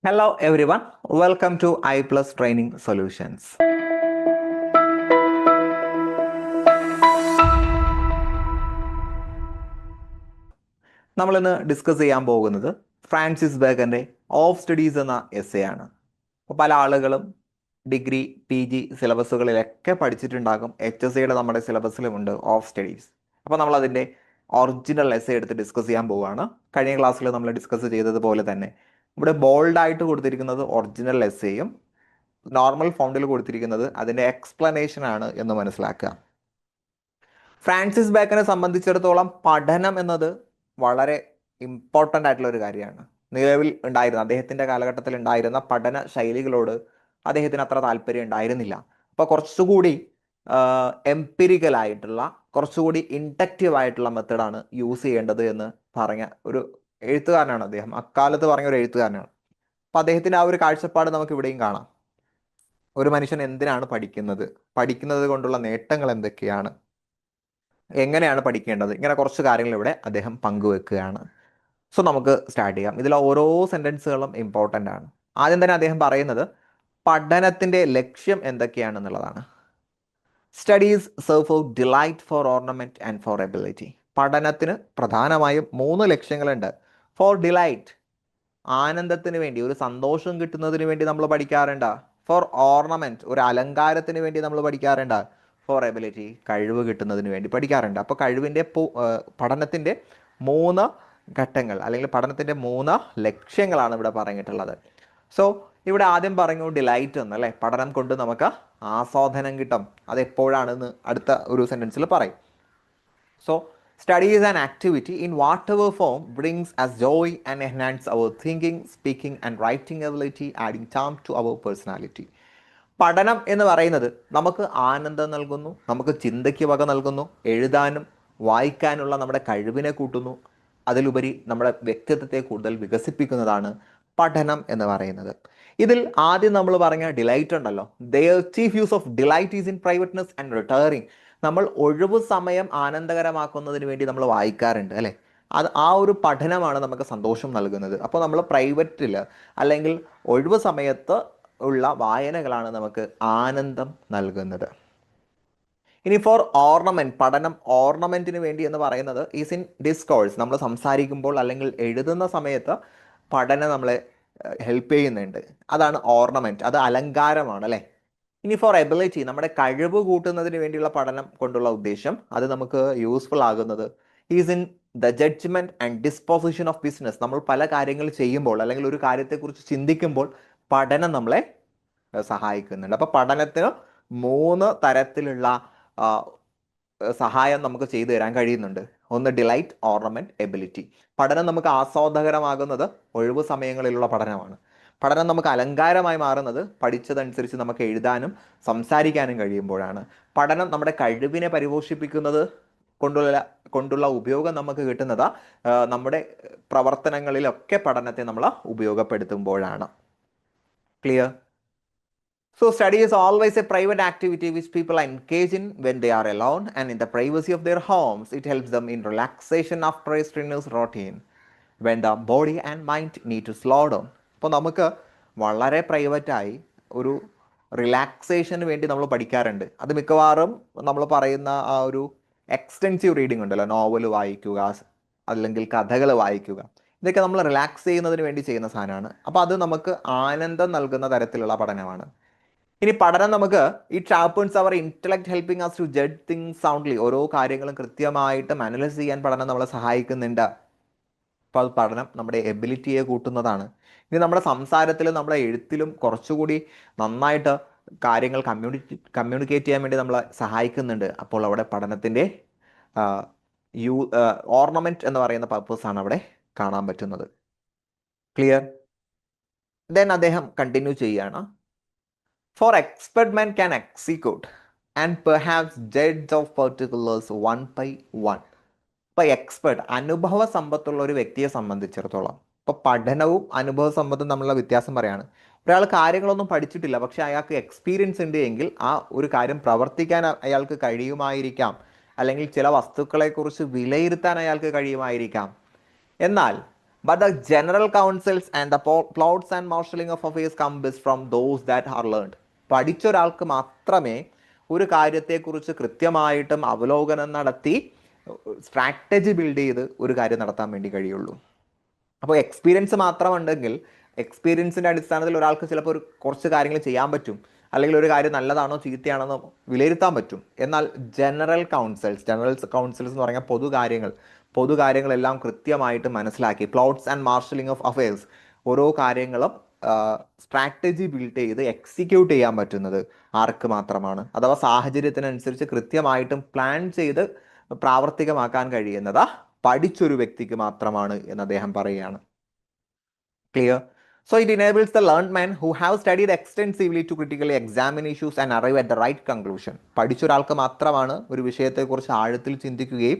Hello everyone, welcome to I Plus Training Solutions. നമ്മളിന്ന് discuss ചെയ്യാൻ പോകുന്നത് ഫ്രാൻസിസ് ബേക്കൻ്റെ ഓഫ് സ്റ്റഡീസ് എന്ന എസ്സേ ആണ്. അപ്പോൾ പല ആളുകളും ഡിഗ്രി PG സിലബസുകളിലൊക്കെ പഠിച്ചിട്ടുണ്ടാകും. HSCയുടെ നമ്മുടെ സിലബസിലുമുണ്ട് ഓഫ് സ്റ്റഡീസ്. അപ്പോൾ നമ്മളതിൻ്റെ ഒറിജിനൽ എസ്സേ എടുത്ത് ഡിസ്കസ് ചെയ്യാൻ പോവുകയാണ്. കഴിഞ്ഞ ക്ലാസ്സിൽ നമ്മൾ ഡിസ്കസ് ചെയ്തതുപോലെ തന്നെ ഇവിടെ ബോൾഡായിട്ട് കൊടുത്തിരിക്കുന്നത് ഒറിജിനൽ എസ്സേയും നോർമൽ ഫോണ്ടിൽ കൊടുത്തിരിക്കുന്നത് അതിൻ്റെ എക്സ്പ്ലനേഷൻ ആണ് എന്ന് മനസ്സിലാക്കുക. ഫ്രാൻസിസ് ബേക്കനെ സംബന്ധിച്ചിടത്തോളം പഠനം എന്നത് വളരെ ഇമ്പോർട്ടൻ്റ് ആയിട്ടുള്ള ഒരു കാര്യമാണ്. നിലവിൽ ഉണ്ടായിരുന്ന അദ്ദേഹത്തിൻ്റെ കാലഘട്ടത്തിൽ ഉണ്ടായിരുന്ന പഠന ശൈലികളോട് അദ്ദേഹത്തിന് അത്ര താല്പര്യം ഉണ്ടായിരുന്നില്ല. അപ്പോൾ കുറച്ചുകൂടി എംപിരിക്കലായിട്ടുള്ള കുറച്ചുകൂടി ഇൻഡക്റ്റീവ് ആയിട്ടുള്ള മെത്തേഡാണ് യൂസ് ചെയ്യേണ്ടത് എന്ന് പറഞ്ഞ ഒരു എഴുത്തുകാരനാണ് അദ്ദേഹം. അക്കാലത്ത് പറഞ്ഞ ഒരു എഴുത്തുകാരനാണ്. അപ്പം അദ്ദേഹത്തിൻ്റെ ആ ഒരു കാഴ്ചപ്പാട് നമുക്ക് ഇവിടെയും കാണാം. ഒരു മനുഷ്യൻ എന്തിനാണ് പഠിക്കുന്നത് കൊണ്ടുള്ള നേട്ടങ്ങൾ എന്തൊക്കെയാണ്, എങ്ങനെയാണ് പഠിക്കേണ്ടത്, ഇങ്ങനെ കുറച്ച് കാര്യങ്ങൾ ഇവിടെ അദ്ദേഹം പങ്കുവെക്കുകയാണ്. സോ നമുക്ക് സ്റ്റാർട്ട് ചെയ്യാം. ഇതിലെ ഓരോ സെൻറ്റൻസുകളും ഇമ്പോർട്ടൻ്റ് ആണ്. ആദ്യം തന്നെ അദ്ദേഹം പറയുന്നത് പഠനത്തിൻ്റെ ലക്ഷ്യം എന്തൊക്കെയാണെന്നുള്ളതാണ്. Studies serve for delight, for ornament and for ability. പഠനത്തിന് പ്രധാനമായും 3 ലക്ഷ്യങ്ങളുണ്ട്. ഫോർ ഡിലൈറ്റ്, ആനന്ദത്തിന് വേണ്ടി, ഒരു സന്തോഷം കിട്ടുന്നതിന് വേണ്ടി നമ്മൾ പഠിക്കാറുണ്ട്. ഫോർ ഓർണമെൻറ്റ്, ഒരു അലങ്കാരത്തിന് വേണ്ടി നമ്മൾ പഠിക്കാറുണ്ട്. ഫോർ എബിലിറ്റി, കഴിവ് കിട്ടുന്നതിന് വേണ്ടി പഠിക്കാറുണ്ട്. അപ്പോൾ പഠനത്തിൻ്റെ 3 ഘട്ടങ്ങൾ അല്ലെങ്കിൽ പഠനത്തിൻ്റെ 3 ലക്ഷ്യങ്ങളാണ് ഇവിടെ പറഞ്ഞിട്ടുള്ളത്. സോ ഇവിടെ ആദ്യം പറഞ്ഞു ഡിലൈറ്റ് എന്ന്, അല്ലേ? പഠനം കൊണ്ട് നമുക്ക് ആസ്വാദനം കിട്ടും. അതെപ്പോഴാണെന്ന് അടുത്ത ഒരു സെൻറ്റൻസിൽ പറയും. So study is an activity in whatever form brings us joy and enhance our thinking, speaking and writing ability, adding charm to our personality. പഠനം എന്ന് പറയുന്നത് നമുക്ക് ആനന്ദം നൽകുന്നു, നമുക്ക് ചിന്തയ്ക്ക് വക നൽകുന്നു, എഴുതാനും വായിക്കാനുള്ള നമ്മുടെ കഴിവിനെ കൂട്ടുന്നു, അതിലുപരി നമ്മുടെ വ്യക്തിത്വത്തെ കൂടുതൽ വികസിപ്പിക്കുന്നതാണ് പഠനം എന്ന് പറയുന്നത്. ഇതിൽ ആദ്യം നമ്മൾ പറഞ്ഞ ഡിലൈറ്റ് ഉണ്ടല്ലോ, their chief use of delight is in privateness and retiring. നമ്മൾ ഒഴിവു സമയം ആനന്ദകരമാക്കുന്നതിന് വേണ്ടി നമ്മൾ വായിക്കാറുണ്ട്, അല്ലേ? ആ ഒരു പഠനമാണ് നമുക്ക് സന്തോഷം നൽകുന്നത്. അപ്പോൾ നമ്മൾ പ്രൈവറ്റിൽ അല്ലെങ്കിൽ ഒഴിവു സമയത്ത് ഉള്ള വായനകളാണ് നമുക്ക് ആനന്ദം നൽകുന്നത്. ഇനി ഫോർ ഓർണമെൻറ്റ്, പഠനം ഓർണമെൻറ്റിന് വേണ്ടി എന്ന് പറയുന്നത് ഈസ് ഇൻ ഡിസ്കോഴ്സ്. നമ്മൾ സംസാരിക്കുമ്പോൾ അല്ലെങ്കിൽ എഴുതുന്ന സമയത്ത് പഠനം നമ്മളെ ഹെൽപ്പ് ചെയ്യുന്നുണ്ട്. അതാണ് ഓർണമെൻറ്റ്, അത് അലങ്കാരമാണ്, അല്ലേ? ഇനി ഫോർ എബിലിറ്റി, നമ്മുടെ കഴിവ് കൂട്ടുന്നതിന് വേണ്ടിയുള്ള പഠനം കൊണ്ടുള്ള ഉദ്ദേശം, അത് നമുക്ക് യൂസ്ഫുൾ ആകുന്നത് is in the judgment and disposition of business. നമ്മൾ പല കാര്യങ്ങൾ ചെയ്യുമ്പോൾ അല്ലെങ്കിൽ ഒരു കാര്യത്തെക്കുറിച്ച് ചിന്തിക്കുമ്പോൾ പഠനം നമ്മളെ സഹായിക്കുന്നുണ്ട്. അപ്പോൾ പഠനത്തിന് 3 തരത്തിലുള്ള സഹായം നമുക്ക് ചെയ്തു തരാൻ കഴിയുന്നുണ്ട്. ഒന്ന് ഡിലൈറ്റ്, ഓർണമെൻറ്റ്, എബിലിറ്റി. പഠനം നമുക്ക് ആസ്വാദകരമാകുന്നത് ഒഴിവു സമയങ്ങളിലുള്ള പഠനമാണ്. പഠനം നമുക്ക് അലങ്കാരമായി മാറുന്നത് പഠിച്ചതനുസരിച്ച് നമുക്ക് എഴുതാനും സംസാരിക്കാനും കഴിയുമ്പോഴാണ്. പഠനം നമ്മുടെ കഴിവിനെ പരിപോഷിപ്പിക്കുന്നത് കൊണ്ടുള്ള ഉപയോഗം നമുക്ക് കിട്ടുന്നത് നമ്മുടെ പ്രവർത്തനങ്ങളിലൊക്കെ പഠനത്തെ നമ്മൾ ഉപയോഗപ്പെടുത്തുമ്പോഴാണ്. Clear? So study is always a private activity which people engage in when they are alone and in the privacy of their homes. It helps them in relaxation after a strenuous routine when the body and mind need to slow down. അപ്പോൾ നമുക്ക് വളരെ പ്രൈവറ്റായി ഒരു റിലാക്സേഷന് വേണ്ടി നമ്മൾ പഠിക്കാറുണ്ട്. അത് മിക്കവാറും നമ്മൾ പറയുന്ന ആ ഒരു എക്സ്റ്റെൻസീവ് റീഡിംഗ് ഉണ്ടല്ലോ, നോവൽ വായിക്കുക അല്ലെങ്കിൽ കഥകൾ വായിക്കുക, ഇതൊക്കെ നമ്മൾ റിലാക്സ് ചെയ്യുന്നതിന് വേണ്ടി ചെയ്യുന്ന സാധനമാണ്. അപ്പോൾ അത് നമുക്ക് ആനന്ദം നൽകുന്ന തരത്തിലുള്ള പഠനമാണ്. ഇനി പഠനം നമുക്ക് sharpens our intellect, helping us to judge things soundly. ഓരോ കാര്യങ്ങളും കൃത്യമായിട്ട് അനലൈസ് ചെയ്യാൻ പഠനം നമ്മളെ സഹായിക്കുന്നുണ്ട്. അപ്പോൾ അത് പഠനം നമ്മുടെ എബിലിറ്റിയെ കൂട്ടുന്നതാണ്. ഇനി നമ്മുടെ സംസാരത്തിലും നമ്മുടെ എഴുത്തിലും കുറച്ചുകൂടി നന്നായിട്ട് കാര്യങ്ങൾ കമ്മ്യൂണിക്കേറ്റ് ചെയ്യാൻ വേണ്ടി നമ്മളെ സഹായിക്കുന്നുണ്ട്. അപ്പോൾ അവിടെ പഠനത്തിൻ്റെ ഓർണമെൻറ്റ് എന്ന് പറയുന്ന പർപ്പസാണ് അവിടെ കാണാൻ പറ്റുന്നത്. ക്ലിയർ? ദെൻ അദ്ദേഹം കണ്ടിന്യൂ ചെയ്യുകയാണ്. For expert man can execute and perhaps judge of particulars one by one. ഇപ്പോൾ എക്സ്പെർട്ട്, അനുഭവ സമ്പത്തുള്ള ഒരു വ്യക്തിയെ സംബന്ധിച്ചിടത്തോളം, ഇപ്പോൾ പഠനവും അനുഭവ സമ്പത്തും തമ്മിലുള്ള വ്യത്യാസം പറയാണ്. ഒരാൾ കാര്യങ്ങളൊന്നും പഠിച്ചിട്ടില്ല, പക്ഷെ അയാൾക്ക് എക്സ്പീരിയൻസ് ഉണ്ട് എങ്കിൽ ആ ഒരു കാര്യം പ്രവർത്തിക്കാൻ അയാൾക്ക് കഴിയുമായിരിക്കാം, അല്ലെങ്കിൽ ചില വസ്തുക്കളെക്കുറിച്ച് വിലയിരുത്താൻ അയാൾക്ക് കഴിയുമായിരിക്കാം. എന്നാൽ But the general counsels and the plots and marshalling of affairs come best from those that are learned. പഠിച്ച ഒരാൾക്ക് മാത്രമേ ഒരു കാര്യത്തെക്കുറിച്ച് കൃത്യമായിട്ടും അവലോകനം നടത്തി സ്ട്രാറ്റജി ബിൽഡ് ചെയ്ത് ഒരു കാര്യം നടത്താൻ വേണ്ടി കഴിയുള്ളൂ. അപ്പോൾ എക്സ്പീരിയൻസ് മാത്രമുണ്ടെങ്കിൽ എക്സ്പീരിയൻസിൻ്റെ അടിസ്ഥാനത്തിൽ ഒരാൾക്ക് ചിലപ്പോൾ ഒരു കുറച്ച് കാര്യങ്ങൾ ചെയ്യാൻ പറ്റും, അല്ലെങ്കിൽ ഒരു കാര്യം നല്ലതാണോ ചീത്തയാണെന്നോ വിലയിരുത്താൻ പറ്റും. എന്നാൽ ജനറൽ കൗൺസിൽസ് എന്ന് പറഞ്ഞാൽ പൊതുകാര്യങ്ങളെല്ലാം കൃത്യമായിട്ട് മനസ്സിലാക്കി plots and marshalling of affairs, ഓരോ കാര്യങ്ങളും സ്ട്രാറ്റജി ബിൽഡ് ചെയ്ത് എക്സിക്യൂട്ട് ചെയ്യാൻ പറ്റുന്നത് ആർക്ക് മാത്രമാണ്, അഥവാ സാഹചര്യത്തിനനുസരിച്ച് കൃത്യമായിട്ടും പ്ലാൻ ചെയ്ത് പ്രാവർത്തികമാക്കാൻ കഴിയുന്നത് പഠിച്ചൊരു വ്യക്തിക്ക് മാത്രമാണ് എന്ന് അദ്ദേഹം പറയുകയാണ്. Clear? So it enables the learned men who have studied extensively to critically examine issues and arrive at the right conclusion. പഠിച്ച ഒരാൾക്ക് മാത്രമാണ് ഒരു വിഷയത്തെക്കുറിച്ച് ആഴത്തിൽ ചിന്തിക്കുകയും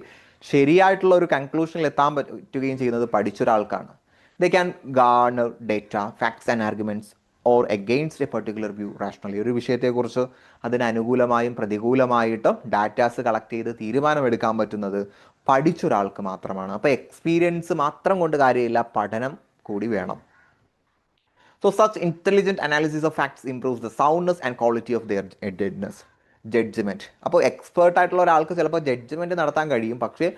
ശരിയായിട്ടുള്ള ഒരു കൺക്ലൂഷനിൽ എത്താൻ പറ്റുകയും ചെയ്യുന്നത് പഠിച്ച ഒരാൾക്കാണ്. They can garner data, facts and arguments or against a particular view rationally. ഒരു വിഷയത്തെക്കുറിച്ച് അതിന് അനുകൂലമായും പ്രതികൂലമായിട്ടും ഡാറ്റാസ് കളക്ട് ചെയ്ത് തീരുമാനമെടുക്കാൻ പറ്റുന്നത് പഠിച്ച ഒരാൾക്ക് മാത്രമാണ്. അപ്പോൾ എക്സ്പീരിയൻസ് മാത്രം കൊണ്ട് കാര്യമില്ല, പഠനം കൂടി വേണം. So such intelligent analysis of facts improves the soundness and quality of their judgment. അപ്പോൾ എക്സ്പേർട്ട് ആയിട്ടുള്ള ഒരാൾക്ക് ചിലപ്പോൾ ജഡ്ജ്മെൻറ്റ് നടത്താൻ കഴിയും, പക്ഷേ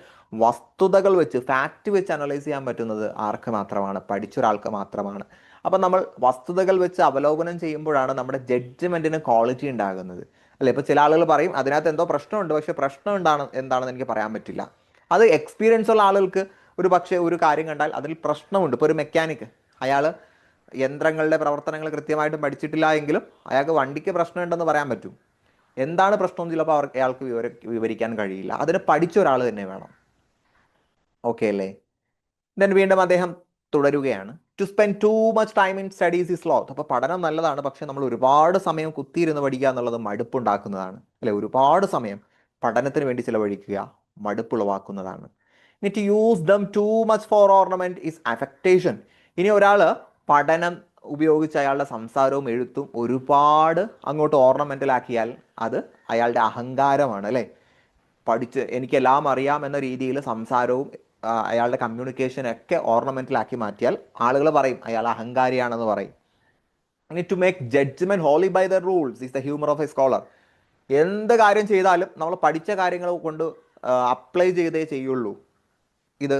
വസ്തുതകൾ വെച്ച് ഫാക്റ്റ് വെച്ച് അനലൈസ് ചെയ്യാൻ പറ്റുന്നത് ആർക്ക് മാത്രമാണ്? പഠിച്ച ഒരാൾക്ക് മാത്രമാണ്. അപ്പം നമ്മൾ വസ്തുതകൾ വെച്ച് അവലോകനം ചെയ്യുമ്പോഴാണ് നമ്മുടെ ജഡ്ജ്മെൻറ്റിന് ക്വാളിറ്റി ഉണ്ടാകുന്നത്, അല്ലേ? ഇപ്പോൾ ചില ആളുകൾ പറയും അതിനകത്ത് എന്തോ പ്രശ്നമുണ്ട്, പക്ഷേ പ്രശ്നം എന്താണെന്ന് എനിക്ക് പറയാൻ പറ്റില്ല. അത് എക്സ്പീരിയൻസ് ഉള്ള ആളുകൾക്ക് ഒരു പക്ഷേ ഒരു കാര്യം കണ്ടാൽ അതിൽ പ്രശ്നമുണ്ട്. ഇപ്പോൾ ഒരു മെക്കാനിക്ക്, അയാൾ യന്ത്രങ്ങളുടെ പ്രവർത്തനങ്ങൾ കൃത്യമായിട്ടും പഠിച്ചിട്ടില്ല എങ്കിലും അയാൾക്ക് വണ്ടിക്ക് പ്രശ്നമുണ്ടെന്ന് പറയാൻ പറ്റും. എന്താണ് പ്രശ്നം ചിലപ്പോൾ അയാൾക്ക് വിവരിക്കാൻ കഴിയില്ല. അതിന് പഠിച്ച ഒരാൾ തന്നെ വേണം. ഓക്കെ അല്ലേ? ദെൻ വീണ്ടും അദ്ദേഹം തുടരുകയാണ്. To spend too much time in studies is sloth. അപ്പോൾ പഠനം നല്ലതാണ്, പക്ഷെ നമ്മൾ ഒരുപാട് സമയം കുത്തിയിരുന്ന് പഠിക്കുക എന്നുള്ളത് മടുപ്പുണ്ടാക്കുന്നതാണ്, അല്ലെ? ഒരുപാട് സമയം പഠനത്തിന് വേണ്ടി ചിലവഴിക്കുക മടുപ്പുളവാക്കുന്നതാണ്. ഇനി to use them too much for ornament is affectation. ഇനി ഒരാൾ പഠനം ഉപയോഗിച്ച് അയാളുടെ സംസാരവും എഴുത്തും ഒരുപാട് അങ്ങോട്ട് ഓർണമെന്റലാക്കിയാൽ അത് അയാളുടെ അഹങ്കാരമാണ്, അല്ലേ? പഠിച്ച് എനിക്കെല്ലാം അറിയാം എന്ന രീതിയിൽ സംസാരവും അയാളുടെ കമ്മ്യൂണിക്കേഷനൊക്കെ ഓർണമെന്റലാക്കി മാറ്റിയാൽ ആളുകൾ പറയും അയാൾ അഹങ്കാരിയാണെന്ന് പറയും. ഇനി to make judgment wholly by the rules is the humour of a scholar. എന്ത് കാര്യം ചെയ്താലും നമ്മൾ പഠിച്ച കാര്യങ്ങൾ കൊണ്ട് അപ്ലൈ ചെയ്തേ ചെയ്യുള്ളൂ. ഇത്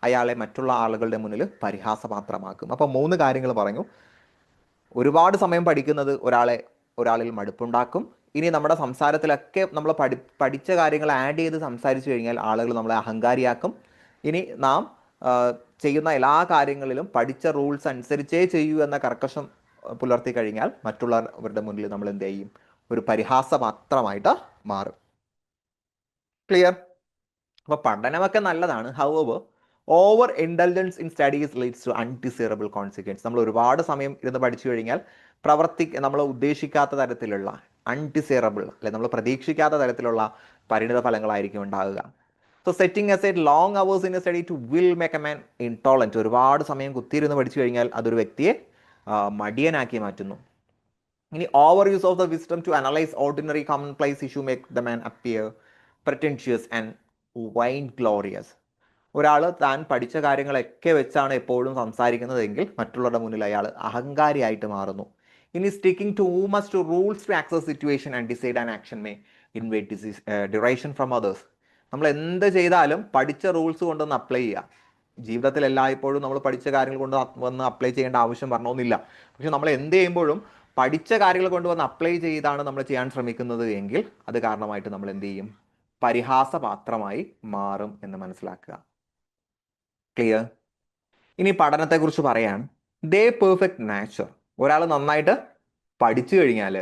അയാളെ മറ്റുള്ള ആളുകളുടെ മുന്നിൽ പരിഹാസപാത്രമാക്കും. അപ്പോൾ 3 കാര്യങ്ങൾ പറഞ്ഞു. ഒരുപാട് സമയം പഠിക്കുന്നത് ഒരാളിൽ മടുപ്പുണ്ടാക്കും. ഇനി നമ്മുടെ സംസാരത്തിലൊക്കെ നമ്മൾ പഠിച്ച കാര്യങ്ങൾ ആഡ് ചെയ്ത് സംസാരിച്ചു കഴിഞ്ഞാൽ ആളുകൾ നമ്മളെ അഹങ്കാരിയാക്കും. ഇനി നാം ചെയ്യുന്ന എല്ലാ കാര്യങ്ങളിലും പഠിച്ച റൂൾസ് അനുസരിച്ചേ ചെയ്യൂ എന്ന കർക്കശം പുലർത്തി കഴിഞ്ഞാൽ മറ്റുള്ളവരുടെ മുന്നിൽ നമ്മൾ എന്ത് ചെയ്യും? ഒരു പരിഹാസപാത്രമായിട്ട് മാറും. ക്ലിയർ? അപ്പോൾ പഠനമൊക്കെ നല്ലതാണ്. However over intelligence in studies leads to undesirable consequence. നമ്മൾ ഒരുപാട് സമയം ഇരുന്ന് പഠിച്ചു കഴിഞ്ഞാൽ നമ്മൾ ഉദ്ദേശിക്കാത്ത തരത്തിലുള്ള അൺഡിസൈറബിൾ, അല്ലെ, നമ്മൾ പ്രതീക്ഷിക്കാത്ത തരത്തിലുള്ള പരിണിത ഫലങ്ങളായിരിക്കും ഉണ്ടാകുക. So setting aside long hours in a study too will make a man intolerant. ഒരുപാട് സമയം കുത്തിയിരുന്ന് പഠിച്ചു കഴിഞ്ഞാൽ അതൊരു വ്യക്തിയെ മടിയനാക്കി മാറ്റുന്നു. ഇനി over use of the wisdom to analyse ordinary commonplace issue make the man appear pretentious and vainglorious. ഒരാൾ താൻ പഠിച്ച കാര്യങ്ങളൊക്കെ വെച്ചാണ് എപ്പോഴും സംസാരിക്കുന്നതെങ്കിൽ മറ്റുള്ളവരുടെ മുന്നിൽ അയാൾ അഹങ്കാരിയായിട്ട് മാറുന്നു. ഇനി sticking too much to rules to assess situation and decide an action may invite derision from others. നമ്മൾ എന്ത് ചെയ്താലും പഠിച്ച റൂൾസ് കൊണ്ടൊന്ന് അപ്ലൈ ചെയ്യുക. ജീവിതത്തിൽ എല്ലായ്പ്പോഴും നമ്മൾ പഠിച്ച കാര്യങ്ങൾ കൊണ്ട് വന്ന് അപ്ലൈ ചെയ്യേണ്ട ആവശ്യം വരണമെന്നില്ല. പക്ഷെ നമ്മൾ എന്ത് ചെയ്യുമ്പോഴും പഠിച്ച കാര്യങ്ങൾ കൊണ്ടുവന്ന് അപ്ലൈ ചെയ്താണ് നമ്മൾ ചെയ്യാൻ ശ്രമിക്കുന്നത് എങ്കിൽ അത് കാരണമായിട്ട് നമ്മൾ എന്ത് ചെയ്യും? പരിഹാസപാത്രമായി മാറും എന്ന് മനസ്സിലാക്കുക. ക്ലിയർ? ഇനി പഠനത്തെക്കുറിച്ച് പറയാണ്. They perfect nature. ഒരാൾ നന്നായിട്ട് പഠിച്ചു കഴിഞ്ഞാൽ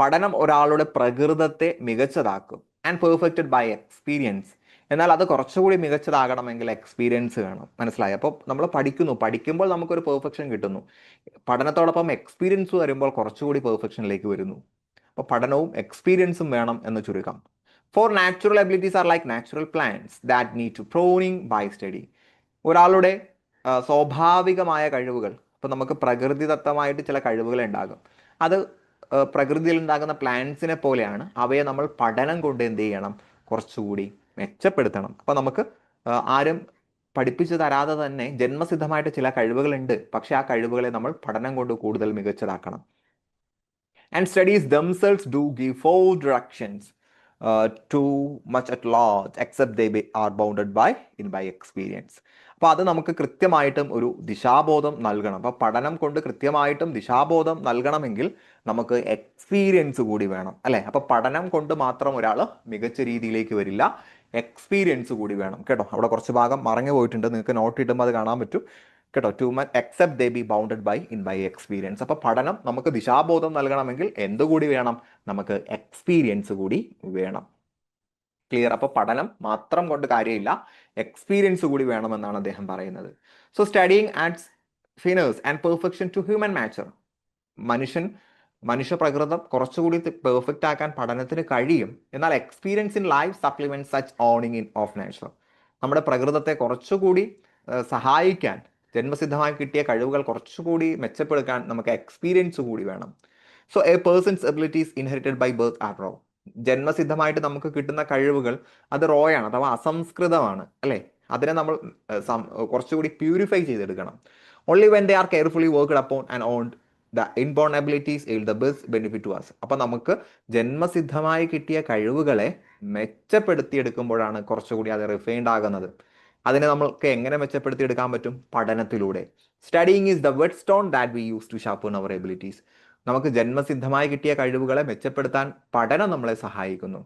പഠനം ഒരാളുടെ പ്രകൃതത്തെ മികച്ചതാക്കും. And perfected by experience. എന്നാൽ അത് കുറച്ചുകൂടി മികച്ചതാകണമെങ്കിൽ എക്സ്പീരിയൻസ് വേണം. മനസ്സിലായി? അപ്പോൾ നമ്മൾ പഠിക്കുമ്പോൾ നമുക്കൊരു പെർഫെക്ഷൻ കിട്ടുന്നു. പഠനത്തോടൊപ്പം എക്സ്പീരിയൻസ് വരുമ്പോൾ കുറച്ചുകൂടി പെർഫെക്ഷനിലേക്ക് വരുന്നു. അപ്പോൾ പഠനവും എക്സ്പീരിയൻസും വേണം എന്ന് ചുരുക്കം. For natural abilities are like natural plants that need to pruning by study. ഒരാളുടെ സ്വാഭാവികമായ കഴിവുകൾ, ഇപ്പോൾ നമുക്ക് പ്രകൃതിദത്തമായിട്ട് ചില കഴിവുകൾ ഉണ്ടാകും. അത് പ്രകൃതിയിൽ ഉണ്ടാകുന്ന പ്ലാന്റ്സിനെ പോലെയാണ്. അവയെ നമ്മൾ പഠനം കൊണ്ട് എന്ത് ചെയ്യണം? കുറച്ചുകൂടി മെച്ചപ്പെടുത്തണം. അപ്പോൾ നമുക്ക് ആരും പഠിപ്പിച്ചു തരാതെ തന്നെ ജന്മസിദ്ധമായിട്ട് ചില കഴിവുകളുണ്ട്, പക്ഷെ ആ കഴിവുകളെ നമ്മൾ പഠനം കൊണ്ട് കൂടുതൽ മികച്ചതാക്കണം. And studies themselves do give four directions, too much at large, except they are bounded by experience. അപ്പോൾ അത് നമുക്ക് കൃത്യമായിട്ടും ഒരു ദിശാബോധം നൽകണം. അപ്പോൾ പഠനം കൊണ്ട് കൃത്യമായിട്ടും ദിശാബോധം നൽകണമെങ്കിൽ നമുക്ക് എക്സ്പീരിയൻസ് കൂടി വേണം, അല്ലെ? അപ്പോൾ പഠനം കൊണ്ട് മാത്രം ഒരാൾ മികച്ച രീതിയിലേക്ക് വരില്ല, എക്സ്പീരിയൻസ് കൂടി വേണം കേട്ടോ. അവിടെ കുറച്ച് ഭാഗം മറഞ്ഞു പോയിട്ടുണ്ട്, നിങ്ങൾക്ക് നോട്ട് ഇടുമ്പോൾ അത് കാണാൻ പറ്റും കേട്ടോ. Too much except they be bounded by experience. അപ്പോൾ പഠനം നമുക്ക് ദിശാബോധം നൽകണമെങ്കിൽ എന്തുകൂടി വേണം? നമുക്ക് എക്സ്പീരിയൻസ് കൂടി വേണം. ക്ലിയർ? അപ്പോൾ പഠനം മാത്രം കൊണ്ട് കാര്യമില്ല, എക്സ്പീരിയൻസ് കൂടി വേണമെന്നാണ് അദ്ദേഹം പറയുന്നത്. So studying adds finesse and perfection to human nature. മനുഷ്യ പ്രകൃതം കുറച്ചുകൂടി പെർഫെക്റ്റ് ആക്കാൻ പഠനത്തിന് കഴിയും. എന്നാൽ experience in life supplement such honing in of nature. നമ്മുടെ പ്രകൃതത്തെ കുറച്ചുകൂടി സഹായിക്കാൻ, ജന്മസിദ്ധമായി കിട്ടിയ കഴിവുകൾ കുറച്ചുകൂടി മെച്ചപ്പെടുത്താൻ നമുക്ക് എക്സ്പീരിയൻസ് കൂടി വേണം. So a person's abilities inherited by birth are raw. ജന്മസിദ്ധമായിട്ട് നമുക്ക് കിട്ടുന്ന കഴിവുകൾ അത് റോയാണ്, അഥവാ അസംസ്കൃതമാണ്, അല്ലേ? അതിനെ നമ്മൾ കുറച്ചുകൂടി പ്യൂരിഫൈ ചെയ്തെടുക്കണം. Only when they are carefully worked upon and honed the inborn abilities will the best benefit to us. അപ്പം നമുക്ക് ജന്മസിദ്ധമായി കിട്ടിയ കഴിവുകളെ മെച്ചപ്പെടുത്തിയെടുക്കുമ്പോഴാണ് കുറച്ചുകൂടി അത് റിഫൈൻഡ് ആകുന്നത്. അതിനെ നമ്മൾക്ക് എങ്ങനെ മെച്ചപ്പെടുത്തിയെടുക്കാൻ പറ്റും? പഠനത്തിലൂടെ. Studying is the whetstone that we use to sharpen our abilities. നമുക്ക് ജന്മസിദ്ധമായി കിട്ടിയ കഴിവുകളെ മെച്ചപ്പെടുത്താൻ പഠനം നമ്മളെ സഹായിക്കുന്നു.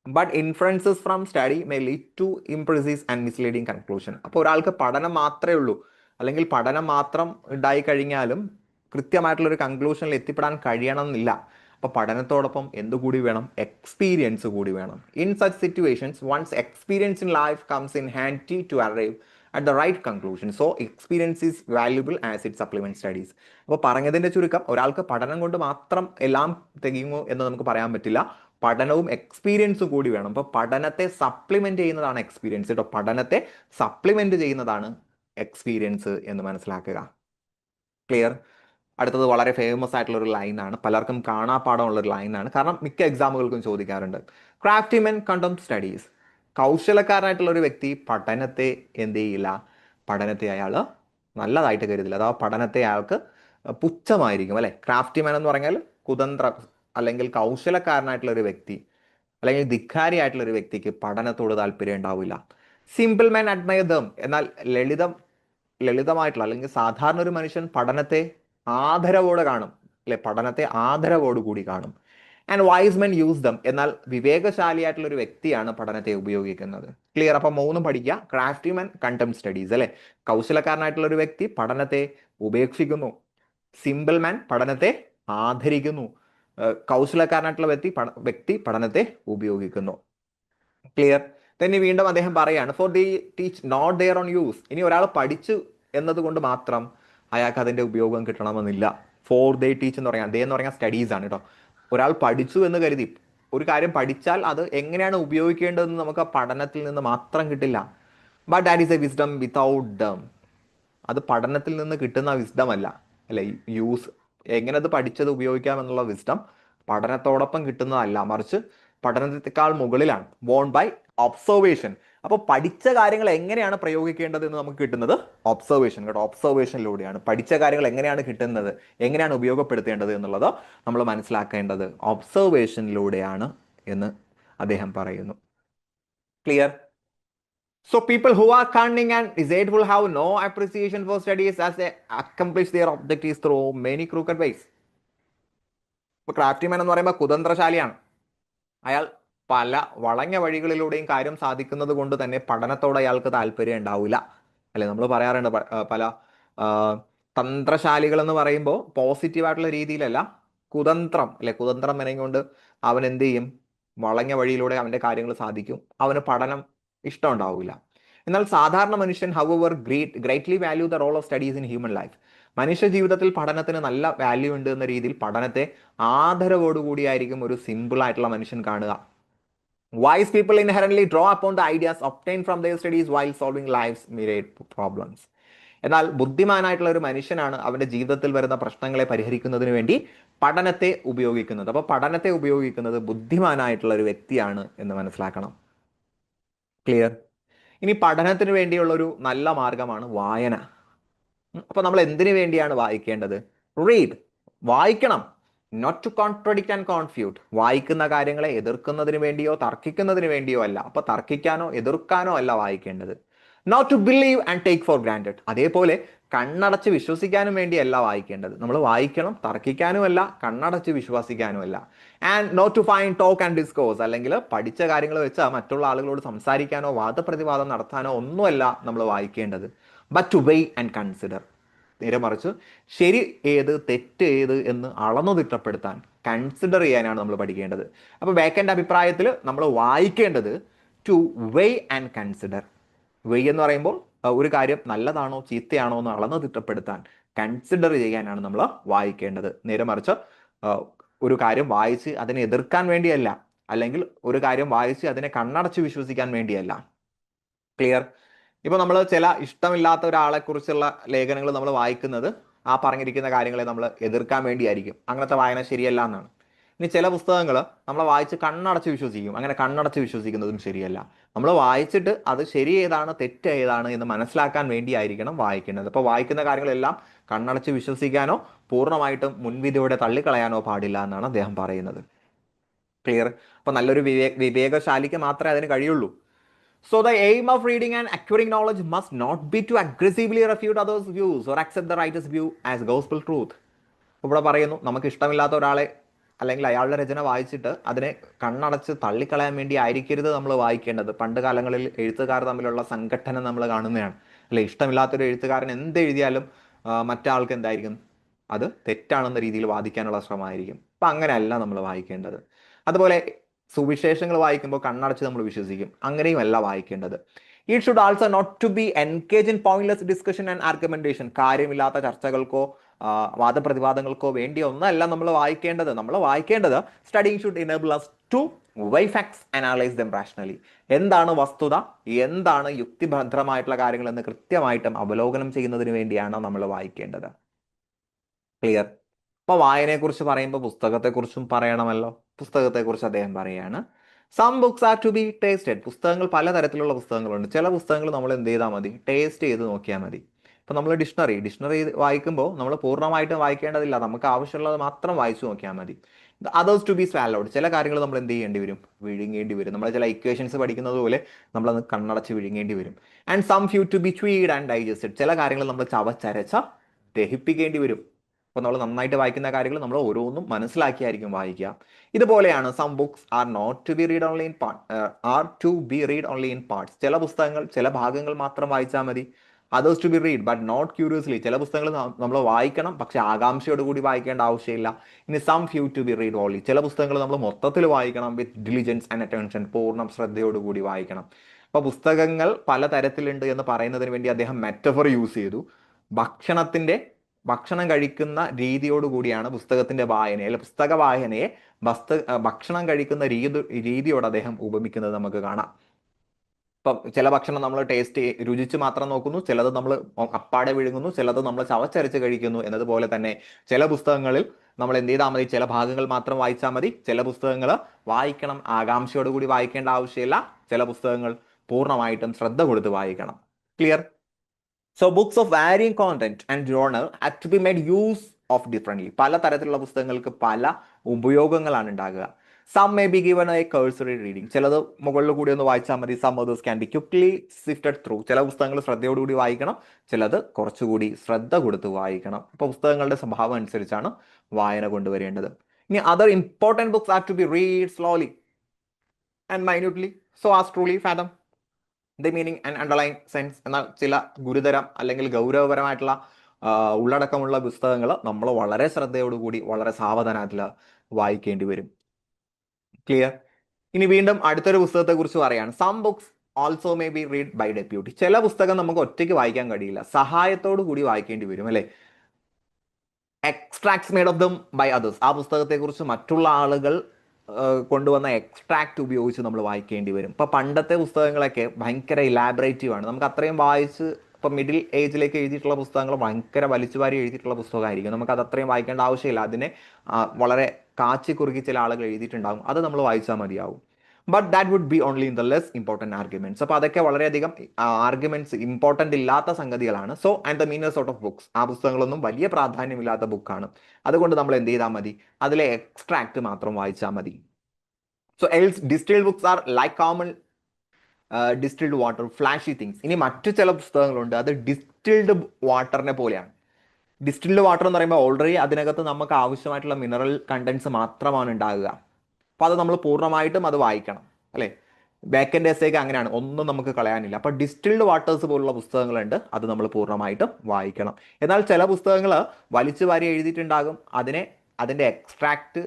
But influences from study may lead to imprecise and misleading conclusion. അപ്പോൾ ഒരാൾക്ക് പഠനം മാത്രമേ ഉള്ളൂ, അല്ലെങ്കിൽ പഠനം മാത്രം ഉണ്ടായി കഴിഞ്ഞാലും കൃത്യമായിട്ടുള്ളൊരു കൺക്ലൂഷനിൽ എത്തിപ്പെടാൻ കഴിയണമെന്നില്ല. അപ്പോൾ പഠനത്തോടൊപ്പം എന്തുകൂടി വേണം? എക്സ്പീരിയൻസ് കൂടി വേണം. In such situations one's experience in life comes in handy to arrive at the right conclusion. So experience is valuable as it supplement studies. അപ്പോൾ പറഞ്ഞതിൻ്റെ ചുരുക്കം, ഒരാൾക്ക് പഠനം കൊണ്ട് മാത്രം എല്ലാം തികയുമോ എന്ന് നമുക്ക് പറയാൻ പറ്റില്ല. പഠനവും എക്സ്പീരിയൻസും കൂടി വേണം. അപ്പോൾ പഠനത്തെ സപ്ലിമെന്റ് ചെയ്യുന്നതാണ് എക്സ്പീരിയൻസ് കേട്ടോ. പഠനത്തെ സപ്ലിമെന്റ് ചെയ്യുന്നതാണ് എക്സ്പീരിയൻസ് എന്ന് മനസ്സിലാക്കുക. ക്ലിയർ? അടുത്തത് വളരെ ഫേമസ് ആയിട്ടുള്ള ഒരു ലൈനാണ്, പലർക്കും കാണാപ്പാടമുള്ളൊരു ലൈനാണ്, കാരണം മിക്ക എക്സാമുകൾക്കും ചോദിക്കാറുണ്ട്. ക്രാഫ്റ്റിമെൻ കണ്ടം സ്റ്റഡീസ്. കൗശലക്കാരനായിട്ടുള്ള ഒരു വ്യക്തി പഠനത്തെ എന്ത് ചെയ്യില്ല? പഠനത്തെ അയാൾ നല്ലതായിട്ട് കരുതില്ല, അഥവാ പഠനത്തെ അയാൾക്ക് പുച്ഛമായിരിക്കും, അല്ലെ? ക്രാഫ്റ്റിമാൻ എന്ന് പറഞ്ഞാൽ കുതന്ത്ര അല്ലെങ്കിൽ കൗശലക്കാരനായിട്ടുള്ള ഒരു വ്യക്തി, അല്ലെങ്കിൽ ധിക്കാരിയായിട്ടുള്ള ഒരു വ്യക്തിക്ക് പഠനത്തോട് താല്പര്യം ഉണ്ടാവില്ല. സിമ്പിൾ മാൻ അഡ്മയർ ദം. എന്നാൽ ലളിതമായിട്ടുള്ള അല്ലെങ്കിൽ സാധാരണ ഒരു മനുഷ്യൻ പഠനത്തെ ആദരവോടെ കാണും, അല്ലെ? പഠനത്തെ ആദരവോട് കൂടി കാണും. And wise men use them. എന്നാൽ വിവേകശാലിയായിട്ടുള്ള ഒരു വ്യക്തിയാണ് പഠനത്തെ ഉപയോഗിക്കുന്നത്. ക്ലിയർ? അപ്പം മൂന്നും പഠിക്കുക. ക്രാഫ്റ്റിമാൻ കണ്ടം സ്റ്റഡീസ്, അല്ലെ? കൗശലക്കാരനായിട്ടുള്ള ഒരു വ്യക്തി പഠനത്തെ ഉപേക്ഷിക്കുന്നു. സിമ്പിൾ മാൻ പഠനത്തെ ആദരിക്കുന്നു. കൗശലക്കാരനായിട്ടുള്ള വ്യക്തി പഠനത്തെ ഉപയോഗിക്കുന്നു. ക്ലിയർ? തന്നെ വീണ്ടും അദ്ദേഹം പറയാണ്, for the teach not their own use. ഇനി ഒരാൾ പഠിച്ചു എന്നതുകൊണ്ട് മാത്രം അയാൾക്ക് അതിൻ്റെ ഉപയോഗം കിട്ടണമെന്നില്ല. ഫോർ ദേ ടീച്ച് എന്ന് പറയാം, ദേ എന്ന് പറഞ്ഞാൽ സ്റ്റഡീസ് ആണ് കേട്ടോ. ഒരാൾ പഠിച്ചു എന്ന് കരുതി ഒരു കാര്യം പഠിച്ചാൽ അത് എങ്ങനെയാണ് ഉപയോഗിക്കേണ്ടതെന്ന് നമുക്ക് പഠനത്തിൽ നിന്ന് മാത്രം കിട്ടില്ല. But that is A wisdom without dum. അത് പഠനത്തിൽ നിന്ന് കിട്ടുന്ന വിസ്ഡം അല്ല, അല്ലെ? എങ്ങനെ അത് പഠിച്ചത് ഉപയോഗിക്കാം എന്നുള്ള വിസ്ഡം പഠനത്തോടൊപ്പം കിട്ടുന്നതല്ല, മറിച്ച് പഠനത്തെക്കാൾ മുകളിലാണ്. Born by observation. അപ്പോൾ പഠിച്ച കാര്യങ്ങൾ എങ്ങനെയാണ് പ്രയോഗിക്കേണ്ടത് എന്ന് നമുക്ക് കിട്ടുന്നത് ഒബ്സർവേഷൻ കേട്ടോ. ഒബ്സർവേഷനിലൂടെയാണ് പഠിച്ച കാര്യങ്ങൾ എങ്ങനെയാണ് കിട്ടുന്നത്, എങ്ങനെയാണ് ഉപയോഗപ്പെടുത്തേണ്ടത് എന്നുള്ളത് നമ്മൾ മനസ്സിലാക്കേണ്ടത് ഒബ്സർവേഷനിലൂടെയാണ് എന്ന് അദ്ദേഹം പറയുന്നു. Clear? So people who are cunning and deceitful have no appreciation for studies as they accomplish their objectives through many crooked ways. ഇപ്പോൾ ക്രാഫ്റ്റിമാൻ എന്ന് പറയുമ്പോൾ കുതന്ത്രശാലിയാണ്. അയാൾ പല വളഞ്ഞ വഴികളിലൂടെയും കാര്യം സാധിക്കുന്നത് കൊണ്ട് തന്നെ പഠനത്തോട് അയാൾക്ക് താല്പര്യം ഉണ്ടാവില്ല, അല്ലെ? നമ്മൾ പറയാറുണ്ട് പല തന്ത്രശാലികൾ എന്ന് പറയുമ്പോൾ പോസിറ്റീവായിട്ടുള്ള രീതിയിലല്ല, കുതന്ത്രം, അല്ലെ? കുതന്ത്രം മെനയുകൊണ്ട് അവൻ എന്ത് ചെയ്യും? വളഞ്ഞ വഴിയിലൂടെ അവൻ്റെ കാര്യങ്ങൾ സാധിക്കും. അവന് പഠനം ഇഷ്ടം ഉണ്ടാവില്ല. എന്നാൽ സാധാരണ മനുഷ്യൻ however greatly value the role of studies in human life. മനുഷ്യ ജീവിതത്തിൽ പഠനത്തിന് നല്ല വാല്യൂ ഉണ്ട് എന്ന രീതിയിൽ പഠനത്തെ ആദരവോടുകൂടിയായിരിക്കും ഒരു സിമ്പിൾ ആയിട്ടുള്ള മനുഷ്യൻ കാണുക. Wise people inherently draw upon the ideas obtain from their studies while solving life's myriad problems. എന്നാൽ ബുദ്ധിമാനായിട്ടുള്ള ഒരു മനുഷ്യനാണ് അവന്റെ ജീവിതത്തിൽ വരുന്ന പ്രശ്നങ്ങളെ പരിഹരിക്കുന്നതിന് വേണ്ടി പഠനത്തെ ഉപയോഗിക്കുന്നത്. അപ്പോൾ പഠനത്തെ ഉപയോഗിക്കുന്നത് ബുദ്ധിമാനായിട്ടുള്ള ഒരു വ്യക്തിയാണ് എന്ന് മനസ്സിലാക്കണം. ക്ലിയർ? ഇനി പഠനത്തിന് വേണ്ടിയുള്ള ഒരു നല്ല മാർഗമാണ് വായന. അപ്പൊ നമ്മൾ എന്തിനു വേണ്ടിയാണ് വായിക്കേണ്ടത്? റീഡ്, വായിക്കണം. Not to contradict and confute. വായിക്കുന്ന കാര്യങ്ങളെ എതിർക്കുന്നതിന് വേണ്ടിയോ തർക്കിക്കുന്നതിന് വേണ്ടിയോ അല്ല. അപ്പൊ തർക്കിക്കാനോ എതിർക്കാനോ അല്ല വായിക്കേണ്ടത്. Not to believe and take for granted. അതേപോലെ കണ്ണടച്ച് വിശ്വസിക്കാനും വേണ്ടിയല്ല വായിക്കേണ്ടത്. നമ്മൾ വായിക്കണം, തർക്കിക്കാനുമല്ല, കണ്ണടച്ച് വിശ്വസിക്കാനുമല്ല. And not to find talk and discourse. അല്ലെങ്കിൽ പഠിച്ച കാര്യങ്ങൾ വെച്ച് മറ്റുള്ള ആളുകളോട് സംസാരിക്കാനോ വാദപ്രതിവാദം നടത്താനോ ഒന്നുമല്ല നമ്മൾ വായിക്കേണ്ടത്. But to weigh and consider. നേരെ മറിച്ച് ശരി ഏത് തെറ്റ് ഏത് എന്ന് അളന്നു തിട്ടപ്പെടുത്താൻ, കൺസിഡർ ചെയ്യാനാണ് നമ്മൾ പഠിക്കേണ്ടത്. അപ്പോൾ ബേക്കൻ്റെ അഭിപ്രായത്തിൽ നമ്മൾ വായിക്കേണ്ടത് ടു വെയ് ആൻഡ് കൺസിഡർ. വെയ് എന്ന് പറയുമ്പോൾ ഒരു കാര്യം നല്ലതാണോ ചീത്തയാണോ എന്ന് അളന്നു തിട്ടപ്പെടുത്താൻ, കൺസിഡർ ചെയ്യാനാണ് നമ്മൾ വായിക്കേണ്ടത്. നേരെ മറിച്ച് ഒരു കാര്യം വായിച്ച് അതിനെ എതിർക്കാൻ വേണ്ടിയല്ല, അല്ലെങ്കിൽ ഒരു കാര്യം വായിച്ച് അതിനെ കണ്ണടച്ച് വിശ്വസിക്കാൻ വേണ്ടിയല്ല. ക്ലിയർ? ഇപ്പൊ നമ്മൾ ചില ഇഷ്ടമില്ലാത്ത ഒരാളെ കുറിച്ചുള്ള ലേഖനങ്ങൾ നമ്മൾ വായിക്കുന്നത് ആ പറഞ്ഞിരിക്കുന്ന കാര്യങ്ങളെ നമ്മൾ എതിർക്കാൻ വേണ്ടിയായിരിക്കും. അങ്ങനത്തെ വായന ശരിയല്ല എന്നാണ്. ഇനി ചില പുസ്തകങ്ങൾ നമ്മൾ വായിച്ച് കണ്ണടച്ച് വിശ്വസിക്കും. അങ്ങനെ കണ്ണടച്ച് വിശ്വസിക്കുന്നതും ശരിയല്ല. നമ്മൾ വായിച്ചിട്ട് അത് ശരി ഏതാണ് തെറ്റ് ഏതാണ് എന്ന് മനസ്സിലാക്കാൻ വേണ്ടിയായിരിക്കണം വായിക്കേണ്ടത്. അപ്പോൾ വായിക്കുന്ന കാര്യങ്ങളെല്ലാം കണ്ണടച്ച് വിശ്വസിക്കാനോ പൂർണ്ണമായിട്ടും മുൻവിധിയോടെ തള്ളിക്കളയാനോ പാടില്ല എന്നാണ് അദ്ദേഹം പറയുന്നത്. ക്ലിയർ? അപ്പൊ നല്ലൊരു വിവേകശാലിക്ക് മാത്രമേ അതിന് കഴിയുള്ളൂ. So the aim of reading and acquiring knowledge must not be to aggressively refute others' views or accept the writer's view as gospel truth. ഇവിടെ പറയുന്നു, നമുക്ക് ഇഷ്ടമില്ലാത്ത ഒരാളെ അല്ലെങ്കിൽ അയാളുടെ രചന വായിച്ചിട്ട് അതിനെ കണ്ണടച്ച് തള്ളിക്കളയാൻ വേണ്ടി ആയിരിക്കരുത് നമ്മൾ വായിക്കേണ്ടത്. പണ്ട് കാലങ്ങളിൽ എഴുത്തുകാർ തമ്മിലുള്ള സംഘട്ടനം നമ്മൾ കാണുന്നതാണ്. അല്ലെ, ഇഷ്ടമില്ലാത്തൊരു എഴുത്തുകാരൻ എന്ത് എഴുതിയാലും മറ്റാൾക്ക് എന്തായിരിക്കും, അത് തെറ്റാണെന്ന രീതിയിൽ വാദിക്കാനുള്ള ശ്രമമായിരിക്കും. അപ്പം അങ്ങനെയല്ല നമ്മൾ വായിക്കേണ്ടത്. അതുപോലെ സുവിശേഷങ്ങൾ വായിക്കുമ്പോൾ കണ്ണടച്ച് നമ്മൾ വിശ്വസിക്കും. അങ്ങനെയുമല്ല വായിക്കേണ്ടത്. It should also not to be engage in pointless discussion and argumentation. കാര്യമില്ലാത്ത ചർച്ചകൾക്കോ വാദപ്രതിവാദങ്ങൾക്കോ വേണ്ടി ഒന്നല്ല നമ്മൾ വായിക്കേണ്ടത്. നമ്മൾ വായിക്കേണ്ടത് studying should enable us to weigh facts, analyze them rationally. എന്താണ് വസ്തുത, എന്താണ് യുക്തിഭദ്രമായിട്ടുള്ള കാര്യങ്ങൾ എന്ന് കൃത്യമായിട്ടും അവലോകനം ചെയ്യുന്നതിന് വേണ്ടിയാണ് നമ്മൾ വായിക്കേണ്ടത്. ക്ലിയർ? അപ്പൊ വായനയെക്കുറിച്ച് പറയുമ്പോൾ പുസ്തകത്തെക്കുറിച്ചും പറയണമല്ലോ. പുസ്തകത്തെക്കുറിച്ച് അദ്ദേഹം പറയുകയാണ്, some books are to be tasted. പുസ്തകങ്ങൾ പലതരത്തിലുള്ള പുസ്തകങ്ങളുണ്ട്. ചില പുസ്തകങ്ങൾ നമ്മൾ എന്ത് ചെയ്താൽ മതി, ടേസ്റ്റ് ചെയ്ത് നോക്കിയാൽ മതി. ഇപ്പം നമ്മൾ ഡിക്ഷണറി വായിക്കുമ്പോൾ നമ്മൾ പൂർണ്ണമായിട്ടും വായിക്കേണ്ടതില്ല. നമുക്ക് ആവശ്യമുള്ളത് മാത്രം വായിച്ചു നോക്കിയാൽ മതി. Others to be swallowed. ചില കാര്യങ്ങൾ നമ്മൾ എന്ത് ചെയ്യേണ്ടി വരും, വിഴുങ്ങേണ്ടി വരും. നമ്മൾ ചില ഇക്വേഷൻസ് പഠിക്കുന്നത് പോലെ നമ്മളത് കണ്ണടച്ച് വിഴുങ്ങേണ്ടി വരും. And some few to be chewed and digested. ചില കാര്യങ്ങൾ നമ്മൾ ചവച്ചരച്ച ദഹിപ്പിക്കേണ്ടി വരും. അപ്പോൾ നമ്മൾ നന്നായിട്ട് വായിക്കുന്ന കാര്യങ്ങൾ നമ്മൾ ഓരോന്നും മനസ്സിലാക്കിയായിരിക്കും വായിക്കുക. ഇതുപോലെയാണ് some books are not to be read only in parts. ചില പുസ്തകങ്ങൾ ചില ഭാഗങ്ങൾ മാത്രം വായിച്ചാൽ മതി. Others to be read but not curiously. ചില പുസ്തകങ്ങൾ നമ്മൾ വായിക്കണം, പക്ഷെ ആകാംക്ഷയോട് കൂടി വായിക്കേണ്ട ആവശ്യമില്ല. ഇനി some few to be read only. ചില പുസ്തകങ്ങൾ നമ്മൾ മൊത്തത്തിൽ വായിക്കണം, വിത്ത് ഡിലിജൻസ് ആൻഡ് അറ്റൻഷൻ. പൂർണ്ണ ശ്രദ്ധയോടുകൂടി വായിക്കണം. അപ്പോൾ പുസ്തകങ്ങൾ പലതരത്തിലുണ്ട് എന്ന് പറയുന്നതിന് വേണ്ടി അദ്ദേഹം മെറ്റഫർ യൂസ് ചെയ്തു. ഭക്ഷണം കഴിക്കുന്ന രീതിയോടുകൂടിയാണ് പുസ്തകത്തിന്റെ വായനയെ, അല്ലെ പുസ്തക വായനയെ ഭക്ഷണം കഴിക്കുന്ന രീതിയോട് അദ്ദേഹം ഉപമിക്കുന്നത് നമുക്ക് കാണാം. ഇപ്പം ചില ഭക്ഷണം നമ്മൾ രുചിച്ച് മാത്രം നോക്കുന്നു, ചിലത് നമ്മൾ അപ്പാടെ വിഴുങ്ങുന്നു, ചിലത് നമ്മൾ ചവച്ചരച്ച് കഴിക്കുന്നു. എന്നതുപോലെ തന്നെ ചില പുസ്തകങ്ങളിൽ നമ്മൾ എന്ത് ചെയ്താൽ മതി, ചില ഭാഗങ്ങൾ മാത്രം വായിച്ചാൽ മതി. ചില പുസ്തകങ്ങൾ വായിക്കണം, ആകാംക്ഷയോടുകൂടി വായിക്കേണ്ട ആവശ്യമില്ല. ചില പുസ്തകങ്ങൾ പൂർണ്ണമായിട്ടും ശ്രദ്ധ കൊടുത്ത് വായിക്കണം. Clear? So books of varying content and genre have to be made use of differently. പല തരത്തിലുള്ള പുസ്തകങ്ങൾക്ക് പല ഉപയോഗങ്ങളാണ് ഉണ്ടാകുക. Some may be given a cursory reading. ചിലത് മുകളിൽ കൂടി ഒന്ന് വായിച്ചാൽ മതി. Some others can be quickly sifted through. ചില പുസ്തകങ്ങൾ ശ്രദ്ധയോടുകൂടി വായിക്കണം, ചിലത് കുറച്ചുകൂടി ശ്രദ്ധ കൊടുത്ത് വായിക്കണം. അപ്പോൾ പുസ്തകങ്ങളുടെ സ്വഭാവം അനുസരിച്ചാണ് വായന കൊണ്ടുവരേണ്ടത്. ഇനി other important books have to be read slowly and minutely so as truly fathom the meaning and underlying sense. എന്നാൽ ചില ഗുരുതരം അല്ലെങ്കിൽ ഗൗരവപരമായിട്ടുള്ള ഉള്ളടക്കമുള്ള പുസ്തകങ്ങൾ നമ്മൾ വളരെ ശ്രദ്ധയോടുകൂടി വളരെ സാവധാനത്തിൽ വായിക്കേണ്ടി വരും. ക്ലിയർ? ഇനി വീണ്ടും അടുത്തൊരു പുസ്തകത്തെ കുറിച്ച് പറയാണ്. Some books also may be read by deputy. ചില പുസ്തകം നമുക്ക് ഒറ്റയ്ക്ക് വായിക്കാൻ കഴിയില്ല, സഹായത്തോടു കൂടി വായിക്കേണ്ടി വരും. അല്ലെ, extracts made of them by others. ആ പുസ്തകത്തെ കുറിച്ച് മറ്റുള്ള ആളുകൾ കൊണ്ടുവന്ന എക്സ്ട്രാക്ട് ഉപയോഗിച്ച് നമ്മൾ വായിക്കേണ്ടി വരും. ഇപ്പം പണ്ടത്തെ പുസ്തകങ്ങളൊക്കെ ഭയങ്കര ഇലാബറേറ്റീവ് ആണ്. നമുക്ക് അത്രയും വായിച്ച്, ഇപ്പം മിഡിൽ ഏജിലേക്ക് എഴുതിയിട്ടുള്ള പുസ്തകങ്ങൾ ഭയങ്കര വലിച്ചുവാരി എഴുതിയിട്ടുള്ള പുസ്തകമായിരിക്കും. നമുക്കത് അത്രയും വായിക്കേണ്ട ആവശ്യമില്ല. അതിനെ വളരെ കാച്ചി കുറുക്കി ചില ആളുകൾ എഴുതിയിട്ടുണ്ടാകും, അത് നമ്മൾ വായിച്ചാൽ മതിയാവും. But that would be only in the less important arguments. അപ്പോൾ അതൊക്കെ വളരെയധികം ആർഗ്യുമെന്റ്സ് ഇമ്പോർട്ടൻ്റ് ഇല്ലാത്ത സംഗതികളാണ്. So and the meaner sort of books, ആ പുസ്തകങ്ങളൊന്നും വലിയ പ്രാധാന്യമില്ലാത്ത ബുക്കാണ്. അതുകൊണ്ട് നമ്മൾ എന്ത് ചെയ്താൽ മതി, അതിലെ എക്സ്ട്രാക്ട് മാത്രം വായിച്ചാൽ മതി. So else distilled books are like common distilled water, flashy things. ഇനി മറ്റു ചില പുസ്തകങ്ങളുണ്ട്, അത് ഡിസ്റ്റിൽഡ് വാട്ടറിനെ പോലെയാണ്. ഡിസ്റ്റിൽഡ് വാട്ടർ എന്ന് പറയുമ്പോൾ ഓൾറെഡി അതിനകത്ത് നമുക്ക് ആവശ്യമായിട്ടുള്ള മിനറൽ കണ്ടൻസ് മാത്രമാണ് ഉണ്ടാകുക. അപ്പോൾ അത് നമ്മൾ പൂർണ്ണമായിട്ടും അത് വായിക്കണം, അല്ലേ? ബാക്ക് ആൻഡ് എസ്സേക്ക് അങ്ങനെയാണ്, ഒന്നും നമുക്ക് കളയാനില്ല. അപ്പോൾ ഡിസ്റ്റിൽഡ് വാട്ടേഴ്സ് പോലുള്ള പുസ്തകങ്ങളുണ്ട്, അത് നമ്മൾ പൂർണ്ണമായിട്ടും വായിക്കണം. എന്നാൽ ചില പുസ്തകങ്ങൾ വലിച്ചു വാരി എഴുതിയിട്ടുണ്ടാകും, അതിൻ്റെ എക്സ്ട്രാക്ട്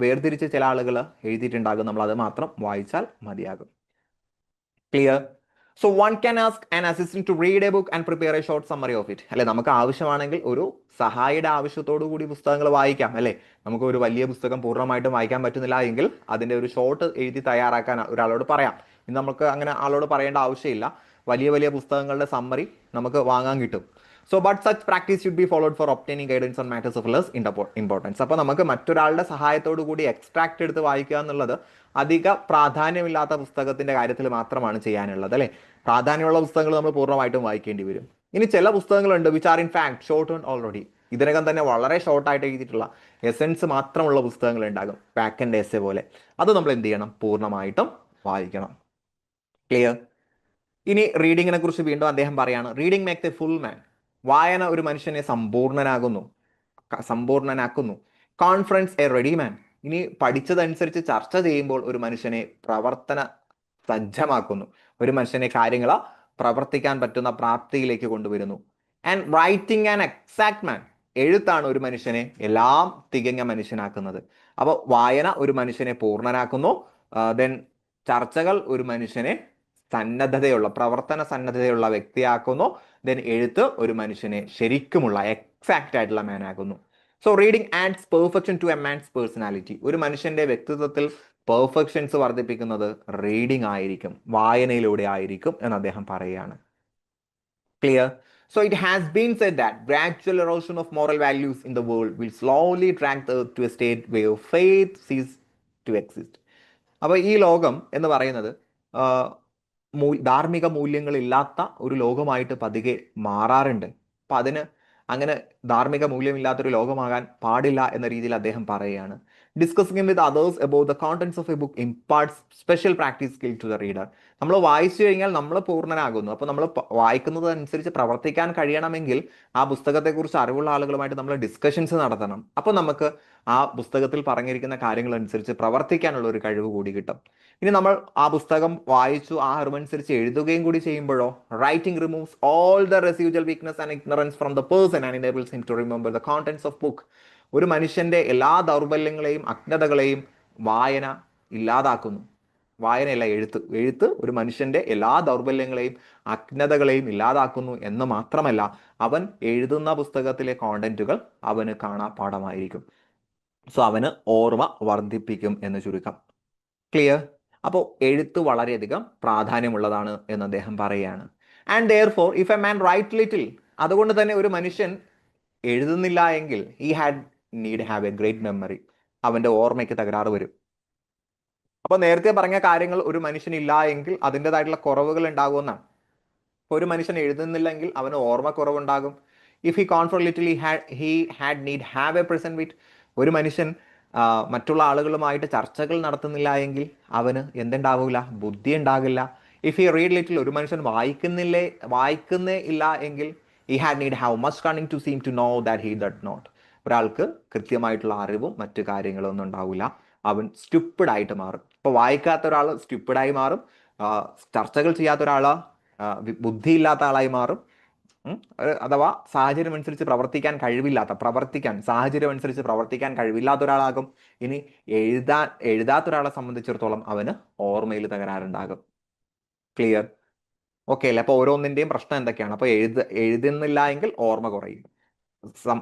വേർതിരിച്ച് ചില ആളുകൾ എഴുതിയിട്ടുണ്ടാകും, നമ്മൾ അത് മാത്രം വായിച്ചാൽ മതിയാകും. Clear? So one can ask an assistant to read a book and prepare a short summary of it. അല്ലെ, നമുക്ക് ആവശ്യമാണെങ്കിൽ ഒരു സഹായിയുടെ ആവശ്യത്തോടു കൂടി പുസ്തകങ്ങൾ വായിക്കാം, അല്ലെ? നമുക്ക് ഒരു വലിയ പുസ്തകം പൂർണ്ണമായിട്ടും വായിക്കാൻ പറ്റുന്നില്ല എങ്കിൽ അതിന്റെ ഒരു ഷോർട്ട് എഴുതി തയ്യാറാക്കാൻ ഒരാളോട് പറയാം. ഇന്ന് നമുക്ക് അങ്ങനെ ആളോട് പറയേണ്ട ആവശ്യമില്ല, വലിയ വലിയ പുസ്തകങ്ങളുടെ സമ്മറി നമുക്ക് വാങ്ങാൻ കിട്ടും. So but such practice should be followed for obtaining guidance on matters of less importance. അപ്പോൾ നമുക്ക് മറ്റൊരാളുടെ സഹായത്തോടു കൂടി എക്സ്ട്രാക്ട് എടുത്ത് വായിക്കുക എന്നുള്ളത് അധിക പ്രാധാന്യമില്ലാത്ത പുസ്തകത്തിന്റെ കാര്യത്തിൽ മാത്രമാണ് ചെയ്യാനുള്ളത്, അല്ലേ? പ്രാധാന്യമുള്ള പുസ്തകങ്ങൾ നമ്മൾ പൂർണ്ണമായിട്ടും വായിക്കേണ്ടി വരും. ഇനി ചില പുസ്തകങ്ങളുണ്ട് which are in fact short and already, ഇതിനകം തന്നെ വളരെ ഷോർട്ടായിട്ട് എഴുതിയിട്ടുള്ള എസെൻസ് മാത്രമുള്ള പുസ്തകങ്ങൾ ഉണ്ടാകും, ബാക്ക് ആൻഡ് എസ്സേ പോലെ. അത് നമ്മൾ എന്ത് ചെയ്യണം, പൂർണ്ണമായിട്ടും വായിക്കണം. ക്ലിയർ? ഇനി റീഡിങ്ങിനെ കുറിച്ച് വീണ്ടും അദ്ദേഹം പറയാണ്, റീഡിങ് മേക്ക് എ ഫുൾ മാൻ. വായന ഒരു മനുഷ്യനെ സമ്പൂർണ്ണനാക്കുന്നു. കോൺഫറൻസ് എ റെഡി മാൻ. ഇനി പഠിച്ചതനുസരിച്ച് ചർച്ച ചെയ്യുമ്പോൾ ഒരു മനുഷ്യനെ പ്രവർത്തന സജ്ജമാക്കുന്നു, ഒരു മനുഷ്യനെ കാര്യങ്ങൾ പ്രവർത്തിക്കാൻ പറ്റുന്ന പ്രാപ്തിയിലേക്ക് കൊണ്ടുവരുന്നു. ആൻഡ് റൈറ്റിംഗ് ആൻ എക്സാക്ട് മാൻ. എഴുത്താണ് ഒരു മനുഷ്യനെ എല്ലാം തികഞ്ഞ മനുഷ്യനാക്കുന്നത്. അപ്പോൾ വായന ഒരു മനുഷ്യനെ പൂർണ്ണനാക്കുന്നു. ദെൻ ചർച്ചകൾ ഒരു മനുഷ്യനെ പ്രവർത്തന സന്നദ്ധതയുള്ള വ്യക്തിയാക്കുന്നു. ദെൻ എഴുത്ത് ഒരു മനുഷ്യനെ ശരിക്കുമുള്ള എക്സാക്റ്റ് ആയിട്ടുള്ള മാനാക്കുന്നു. So reading adds perfection to a man's personality. ഒരു മനുഷ്യന്റെ വ്യക്തിത്വത്തിൽ പെർഫെക്ഷൻസ് വർദ്ധിപ്പിക്കുന്നത് റീഡിംഗ് ആയിരിക്കും, വായനയിലൂടെ ആയിരിക്കും എന്ന് അദ്ദേഹം പറയുകയാണ്. Clear? So it has been said that gradual erosion of moral values in the world will slowly drag the earth to a state where faith ceases to exist. അപ്പോൾ ഈ ലോകം എന്ന് പറയുന്നത് ധാർമ്മിക മൂല്യങ്ങളില്ലാത്ത ഒരു ലോകമായിട്ട് പതുക്കെ മാറാറുണ്ട്. അപ്പം അതിന് അങ്ങനെ ധാർമ്മിക മൂല്യമില്ലാത്തൊരു ലോകമാകാൻ പാടില്ല എന്ന രീതിയിൽ അദ്ദേഹം പറയുകയാണ്. Discussing with others about the contents of a book imparts special practice skill to the reader. നമ്മൾ വായിച്ചു കഴിഞ്ഞാൽ നമ്മൾ പൂർണ്ണനാകുന്നു. അപ്പോൾ നമ്മൾ വായിക്കുന്നത് അനുസരിച്ച് പ്രവർത്തിക്കാൻ കഴിയണമെങ്കിൽ ആ പുസ്തകത്തെക്കുറിച്ച് അറിവുള്ള ആളുകളുമായിട്ട് നമ്മൾ ഡിസ്കഷൻസ് നടത്തണം. അപ്പോൾ നമുക്ക് ആ പുസ്തകത്തിൽ പറഞ്ഞിരിക്കുന്ന കാര്യങ്ങൾ അനുസരിച്ച് പ്രവർത്തിക്കാനുള്ള ഒരു കഴിവ് കൂടി കിട്ടും. ഇനി നമ്മൾ ആ പുസ്തകം വായിച്ചു ആ അറിവനുസരിച്ച് എഴുതുകയും കൂടി ചെയ്യുമ്പോഴോ, writing removes all the residual weakness and ignorance from the person and enables him to remember the contents of book. ഒരു മനുഷ്യന്റെ എല്ലാ ദൗർബല്യങ്ങളെയും അജ്ഞതകളെയും വായന ഇല്ലാതാക്കുന്നു. വായനയല്ല, എഴുത്ത് ഒരു മനുഷ്യന്റെ എല്ലാ ദൗർബല്യങ്ങളെയും അജ്ഞതകളെയും ഇല്ലാതാക്കുന്നു എന്ന് മാത്രമല്ല, അവൻ എഴുതുന്ന പുസ്തകത്തിലെ കോണ്ടന്റുകൾ അവന് കാണാപ്പാഠമായിരിക്കും. സോ അവന് ഓർമ്മ വർദ്ധിപ്പിക്കും എന്ന് ചുരുക്കം. ക്ലിയർ? അപ്പോൾ എഴുത്ത് വളരെയധികം പ്രാധാന്യമുള്ളതാണ് എന്ന് അദ്ദേഹം പറയുകയാണ്. And therefore if a man write little, അതുകൊണ്ട് തന്നെ ഒരു മനുഷ്യൻ എഴുതുന്നില്ല എങ്കിൽ he need have a great memory, അവന്റെ ഓർമ്മയ്ക്ക് തകരാറ് വരും. അപ്പോൾ നേരത്തെ പറഞ്ഞ കാര്യങ്ങൾ ഒരു മനുഷ്യനില്ല എങ്കിൽ അതിൻ്റെതായിട്ടുള്ള കുറവുകൾ ഉണ്ടാകുമെന്നാണ്. ഇപ്പോൾ ഒരു മനുഷ്യൻ എഴുതുന്നില്ലെങ്കിൽ അവന് ഓർമ്മ കുറവുണ്ടാകും. If he confer little he had need have a present wit. ഒരു മനുഷ്യൻ മറ്റുള്ള ആളുകളുമായിട്ട് ചർച്ചകൾ നടത്തുന്നില്ല എങ്കിൽ അവന് എന്തുണ്ടാവില്ല, ബുദ്ധി ഉണ്ടാകില്ല. ഇഫ് ഹി റീഡ് ലിറ്റിൽ, ഒരു മനുഷ്യൻ വായിക്കുന്നേ ഇല്ല എങ്കിൽ he had need have much cunning to seem to know that he did not. ഒരാൾക്ക് കൃത്യമായിട്ടുള്ള അറിവും മറ്റു കാര്യങ്ങളൊന്നും ഉണ്ടാവില്ല, അവൻ സ്റ്റുപ്പിഡായിട്ട് മാറും. ഇപ്പോൾ വായിക്കാത്ത ഒരാൾ സ്റ്റുപ്പിഡായി മാറും, ചർച്ചകൾ ചെയ്യാത്ത ഒരാൾ ബുദ്ധിയില്ലാത്ത ആളായി മാറും. അഥവാ സാഹചര്യം അനുസരിച്ച് സാഹചര്യം അനുസരിച്ച് പ്രവർത്തിക്കാൻ കഴിവില്ലാത്ത ഒരാളാകും. ഇനി എഴുതാത്ത ഒരാളെ സംബന്ധിച്ചിടത്തോളം അവന് ഓർമ്മയിൽ തകരാറുണ്ടാകും. ക്ലിയർ? ഓക്കെ അല്ലേ? അപ്പോൾ ഓരോന്നിൻ്റെയും പ്രശ്നം എന്തൊക്കെയാണ്? അപ്പോൾ എഴുതുന്നില്ല എങ്കിൽ ഓർമ്മ കുറയും,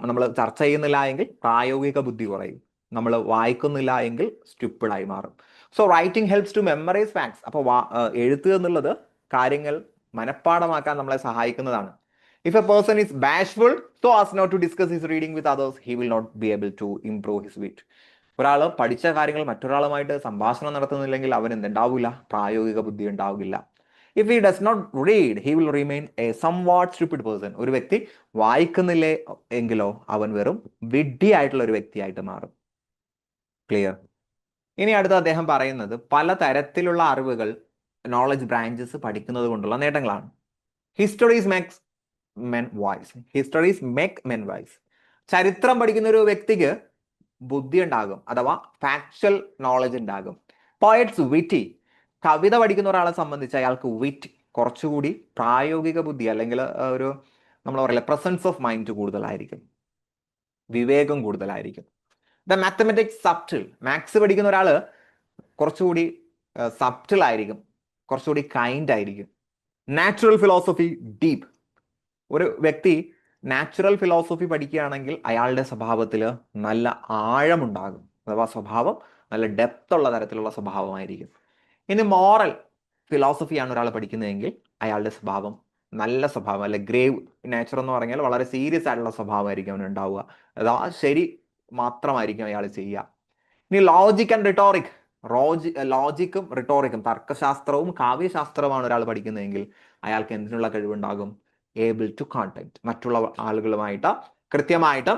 നമ്മൾ ചർച്ച ചെയ്യുന്നില്ല എങ്കിൽ പ്രായോഗിക ബുദ്ധി കുറയും, നമ്മൾ വായിക്കുന്നില്ല എങ്കിൽ സ്റ്റുപ്പിഡായി മാറും. So writing helps to memorise facts. അപ്പോൾ എഴുത്ത് എന്നുള്ളത് കാര്യങ്ങൾ മനഃപ്പാഠമാക്കാൻ നമ്മളെ സഹായിക്കുന്നതാണ്. If a person is bashful so as not to discuss his reading with others, he will not be able to improve his wit. ഒരാൾ പഠിച്ച കാര്യങ്ങൾ മറ്റൊരാളുമായിട്ട് സംഭാഷണം നടത്തുന്നില്ലെങ്കിൽ അവൻ എന്തുണ്ടാവില്ല, പ്രായോഗിക ബുദ്ധി ഉണ്ടാവില്ല. If he does not read he will remain a somewhat stupid person. ഒരു വ്യക്തി വായിക്കുന്നില്ലേ എങ്കിലോ അവൻ വെറും വിഡ്ഢിയായിട്ടുള്ള ഒരു വ്യക്തിയായിട്ട് മാറും. ക്ലിയർ? ഇനി അടുത്ത അദ്ദേഹം പറയുന്നത് പലതരത്തിലുള്ള അറിവുകൾ, നോളജ് ബ്രാഞ്ചസ് പഠിക്കുന്നത് കൊണ്ടുള്ള നേട്ടങ്ങളാണ്. Histories makes men wise. Histories make men wise. ചരിത്രം പഠിക്കുന്ന ഒരു വ്യക്തിക്ക് ബുദ്ധി ഉണ്ടാകും, അഥവാ ഫാക്ച്വൽ നോളജ് ഉണ്ടാകും. Poets witty. കവിത പഠിക്കുന്ന ഒരാളെ സംബന്ധിച്ച് അയാൾക്ക് വിറ്റ്, കുറച്ചുകൂടി പ്രായോഗിക ബുദ്ധി അല്ലെങ്കിൽ ഒരു നമ്മൾ പറയില്ല പ്രസൻസ് ഓഫ് മൈൻഡ് കൂടുതലായിരിക്കും, വിവേകം കൂടുതലായിരിക്കും. The mathematics subtle. മാത്സ് പഠിക്കുന്ന ഒരാൾ കുറച്ചുകൂടി സബ്റ്റിൽ ആയിരിക്കും, കുറച്ചുകൂടി കൈൻഡ് ആയിരിക്കും. Natural philosophy deep. ഒരു വ്യക്തി നാച്ചുറൽ ഫിലോസഫി പഠിക്കുകയാണെങ്കിൽ അയാളുടെ സ്വഭാവത്തിൽ നല്ല ആഴമുണ്ടാകും, അഥവാ സ്വഭാവം നല്ല ഡെപ്ത് ഉള്ള തരത്തിലുള്ള സ്വഭാവമായിരിക്കും. ഇനി മോറൽ ഫിലോസഫിയാണ് ഒരാൾ പഠിക്കുന്നതെങ്കിൽ അയാളുടെ സ്വഭാവം നല്ല സ്വഭാവം, അല്ലെ ഗ്രേവ് നേച്ചർ എന്ന് പറഞ്ഞാൽ വളരെ സീരിയസ് ആയിട്ടുള്ള സ്വഭാവമായിരിക്കും അവന് ഉണ്ടാവുക, അതാ ശരി മാത്രമായിരിക്കും അയാൾ ചെയ്യുക. ഇനി ലോജിക് ആൻഡ് റിട്ടോറിക്. ലോജിക്കും റിട്ടോറിക്കും, തർക്കശാസ്ത്രവും കാവ്യശാസ്ത്രവുമാണ് ഒരാൾ പഠിക്കുന്നതെങ്കിൽ അയാൾക്ക് എന്തിനുള്ള കഴിവുണ്ടാകും? ഏബിൾ ടു കോണ്ടാക്ട്, മറ്റുള്ള ആളുകളുമായിട്ട് കൃത്യമായിട്ട്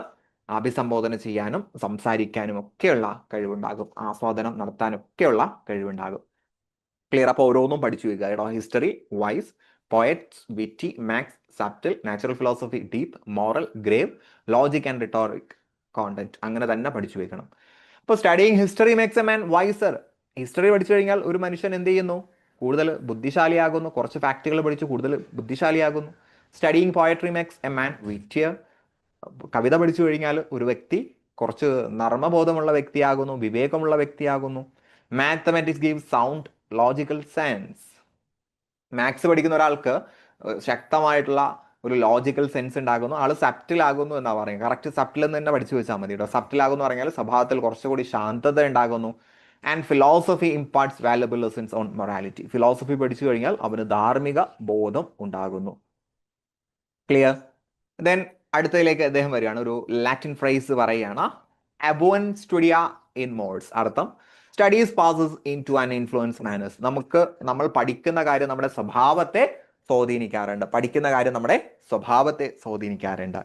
അഭിസംബോധന ചെയ്യാനും സംസാരിക്കാനും ഒക്കെയുള്ള കഴിവുണ്ടാകും, ആസ്വാദനം നടത്താനും ഒക്കെയുള്ള കഴിവുണ്ടാകും. ക്ലിയർ? അപ്പോൾ ഓരോന്നും പഠിച്ചു വയ്ക്കുക കേട്ടോ. History wise, poets witty, maths subtle, natural philosophy deep, moral grave, logic and rhetoric content, അങ്ങനെ തന്നെ പഠിച്ചു വെക്കണം. അപ്പോൾ studying history makes a man wiser. History പഠിച്ചു കഴിഞ്ഞാൽ ഒരു മനുഷ്യൻ എന്ത് ചെയ്യുന്നു? കൂടുതൽ ബുദ്ധിശാലിയാകുന്നു. കുറച്ച് ഫാക്റ്റുകൾ പഠിച്ച് കൂടുതൽ ബുദ്ധിശാലിയാകുന്നു. Studying poetry makes a man wittier. കവിത പഠിച്ചു കഴിഞ്ഞാൽ ഒരു വ്യക്തി കുറച്ച് നർമ്മബോധമുള്ള വ്യക്തിയാകുന്നു, വിവേകമുള്ള വ്യക്തിയാകുന്നു. Mathematics give sound logical sense. Maths പഠിക്കുന്ന ഒരാൾക്ക് ശക്തമായിട്ടുള്ള ഒരു ലോജിക്കൽ സെൻസ് ഉണ്ടാകുന്നു, ആൾ സബ്റ്റിലാകുന്നു എന്നാ പറയും. കറക്റ്റ് സബ്റ്റിൽ എന്ന് തന്നെ പഠിച്ചു വെച്ചാൽ മതി കേട്ടോ. സബ്റ്റിലാകുന്നു പറഞ്ഞാൽ സ്വഭാവത്തിൽ കുറച്ചുകൂടി ശാന്തത ഉണ്ടാകുന്നു. And philosophy imparts valuable lessons on morality. Philosophy പഠിച്ചു കഴിഞ്ഞാൽ അവന് ധാർമ്മിക ബോധം ഉണ്ടാകുന്നു. ക്ലിയർ? ദെൻ അടുത്തതിലേക്ക് അദ്ദേഹം വരികയാണ്, ഒരു ലാറ്റിൻ ഫ്രേസ് പറയുകയാണ്, അബോൻ സ്റ്റുഡിയ ഇൻ മോഡ്സ്. അർത്ഥം studies passes in to an influence manners. നമ്മൾ പഠിക്കുന്ന കാര്യം നമ്മുടെ സ്വഭാവത്തെ സ്വാധീനിക്കാറുണ്ട്. പഠിക്കുന്ന കാര്യം നമ്മുടെ സ്വഭാവത്തെ സ്വാധീനിക്കാറുണ്ട്.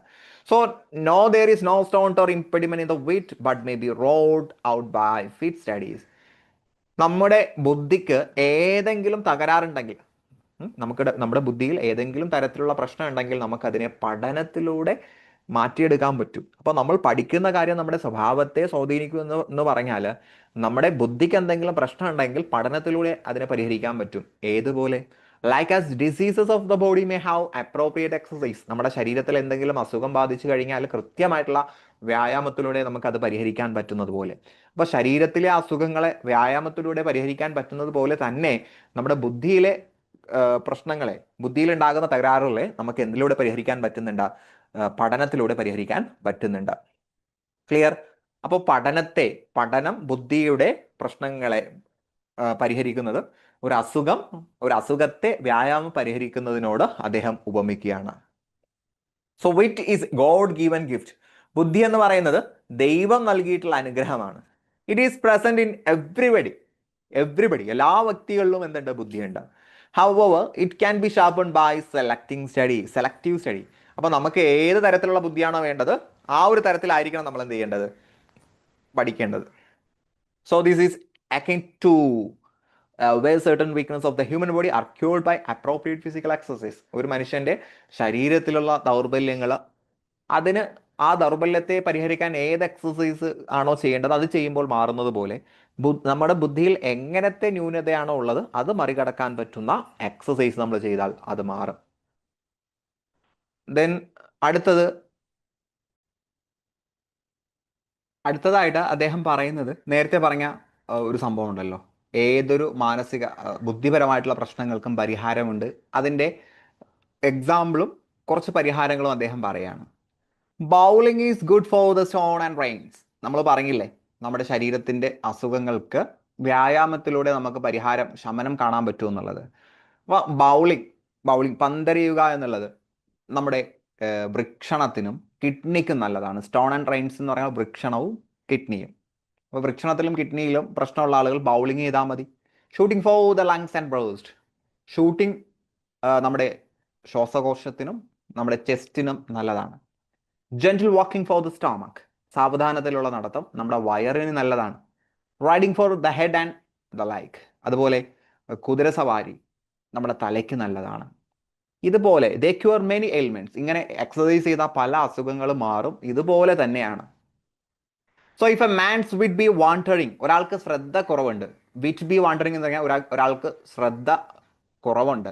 So no there is no stone or impediment in the wit but may be wrought out by fit studies. നമ്മുടെ ബുദ്ധിക്ക് ഏതെങ്കിലും തകരാറുണ്ടെങ്കിൽ, നമ്മുടെ ബുദ്ധിയിൽ ഏതെങ്കിലും തരത്തിലുള്ള പ്രശ്നം ഉണ്ടെങ്കിൽ നമുക്കതിനെ പഠനത്തിലൂടെ മാറ്റിയെടുക്കാൻ പറ്റും. അപ്പോൾ നമ്മൾ പഠിക്കുന്ന കാര്യം നമ്മുടെ സ്വഭാവത്തെ സ്വാധീനിക്കുന്നു എന്ന് പറഞ്ഞാൽ നമ്മുടെ ബുദ്ധിക്ക് എന്തെങ്കിലും പ്രശ്നം ഉണ്ടെങ്കിൽ പഠനത്തിലൂടെ അതിനെ പരിഹരിക്കാൻ പറ്റും. ഏതുപോലെ? Like as diseases of the body may have appropriate exercise. നമ്മുടെ ശരീരത്തിൽ എന്തെങ്കിലും അസുഖം ബാധിച്ചു കഴിഞ്ഞാൽ കൃത്യമായിട്ടുള്ള വ്യായാമത്തിലൂടെ നമുക്കത് പരിഹരിക്കാൻ പറ്റുന്നത് പോലെ, അപ്പോൾ ശരീരത്തിലെ അസുഖങ്ങളെ വ്യായാമത്തിലൂടെ പരിഹരിക്കാൻ പറ്റുന്നത് പോലെ തന്നെ നമ്മുടെ ബുദ്ധിയിലെ പ്രശ്നങ്ങളെ, ബുദ്ധിയിലുണ്ടാകുന്ന തകരാറുകളെ നമുക്ക് എന്തിലൂടെ പരിഹരിക്കാൻ പറ്റുന്നുണ്ട്? പഠനത്തിലൂടെ പരിഹരിക്കാൻ പറ്റുന്നുണ്ട്. ക്ലിയർ? അപ്പോൾ പഠനം ബുദ്ധിയുടെ പ്രശ്നങ്ങളെ പരിഹരിക്കുന്നത്, ഒരു അസുഖത്തെ വ്യായാമം പരിഹരിക്കുന്നതിനോട് അദ്ദേഹം ഉപമിക്കുകയാണ്. So wit is God given gift. ബുദ്ധി എന്ന് പറയുന്നത് ദൈവം നൽകിയിട്ടുള്ള അനുഗ്രഹമാണ്. It is present in everybody. എല്ലാ വ്യക്തികളിലും എന്തുണ്ട്? ബുദ്ധിയുണ്ട്. However it can be sharpened by selective study. അപ്പോൾ നമുക്ക് ഏത് തരത്തിലുള്ള ബുദ്ധിയാണോ വേണ്ടത് ആ ഒരു തരത്തിലായിരിക്കണം നമ്മൾ എന്ത് ചെയ്യേണ്ടത്? പഠിക്കേണ്ടത്. So this is akin to where certain weakness of the human body are cured by appropriate physical exercise. ഒരു മനുഷ്യന്റെ ശരീരത്തിലുള്ള ദൗർബല്യങ്ങൾ, അതിന് ആ ദൗർബല്യത്തെ പരിഹരിക്കാൻ ഏത് എക്സസൈസ് ആണോ ചെയ്യേണ്ടത് അത് ചെയ്യുമ്പോൾ മാറുന്നത് പോലെ നമ്മുടെ ബുദ്ധിയിൽ എങ്ങനത്തെ ന്യൂനതയാണോ ഉള്ളത് അത് മറികടക്കാൻ പറ്റുന്ന എക്സസൈസ് നമ്മൾ ചെയ്താൽ അത് മാറും. ദെൻ അടുത്തതായിട്ട് അദ്ദേഹം പറയുന്നത്, നേരത്തെ പറഞ്ഞ ഒരു സംഭവം ഉണ്ടല്ലോ, ഏതൊരു മാനസിക ബുദ്ധിപരമായിട്ടുള്ള പ്രശ്നങ്ങൾക്കും പരിഹാരമുണ്ട്. അതിൻ്റെ എക്സാമ്പിളും കുറച്ച് പരിഹാരങ്ങളും അദ്ദേഹം പറയാണ്. Bowling is good for the stone and brains. നമ്മൾ പറഞ്ഞില്ലേ, നമ്മുടെ ശരീരത്തിൻ്റെ അസുഖങ്ങൾക്ക് വ്യായാമത്തിലൂടെ നമുക്ക് ശമനം കാണാൻ പറ്റുമെന്നുള്ളത്. അപ്പോൾ ബൗളിംഗ് പന്തെറിയുക എന്നുള്ളത് നമ്മുടെ വൃക്ഷണത്തിനും കിഡ്നിക്കും നല്ലതാണ്. സ്റ്റോൺ ആൻഡ് ബ്രെയിൻസ് എന്ന് പറഞ്ഞാൽ വൃക്ഷണവും കിഡ്നിയും. അപ്പോൾ വൃക്ഷണത്തിലും കിഡ്നിയിലും പ്രശ്നമുള്ള ആളുകൾ ബൗളിംഗ് ചെയ്താൽ മതി. Shooting for the lungs and broast, shooting നമ്മുടെ ശ്വാസകോശത്തിനും നമ്മുടെ ചെസ്റ്റിനും നല്ലതാണ്. Gentle walking for the stomach, സാവധാനത്തിലുള്ള നടത്തം നമ്മുടെ വയറിന് നല്ലതാണ്. Riding for the head and the like, അതുപോലെ കുതിരസവാരി നമ്മുടെ തലയ്ക്ക് നല്ലതാണ്. ഇതുപോലെ ദേ ക്യൂർ മെനി എയിൽമെന്റ്സ്, ഇങ്ങനെ എക്സസൈസ് ചെയ്താൽ പല അസുഖങ്ങളും മാറും. ഇതുപോലെ തന്നെയാണ്. സോ ഇഫ് എ മാൻസ് വിറ്റ് ബി വാണ്ടറിങ്, ഒരാൾക്ക് ശ്രദ്ധ കുറവുണ്ട്. വിറ്റ് ബി വാണ്ടറിങ് എന്ന് പറഞ്ഞാൽ ഒരാൾക്ക് ശ്രദ്ധ കുറവുണ്ട്.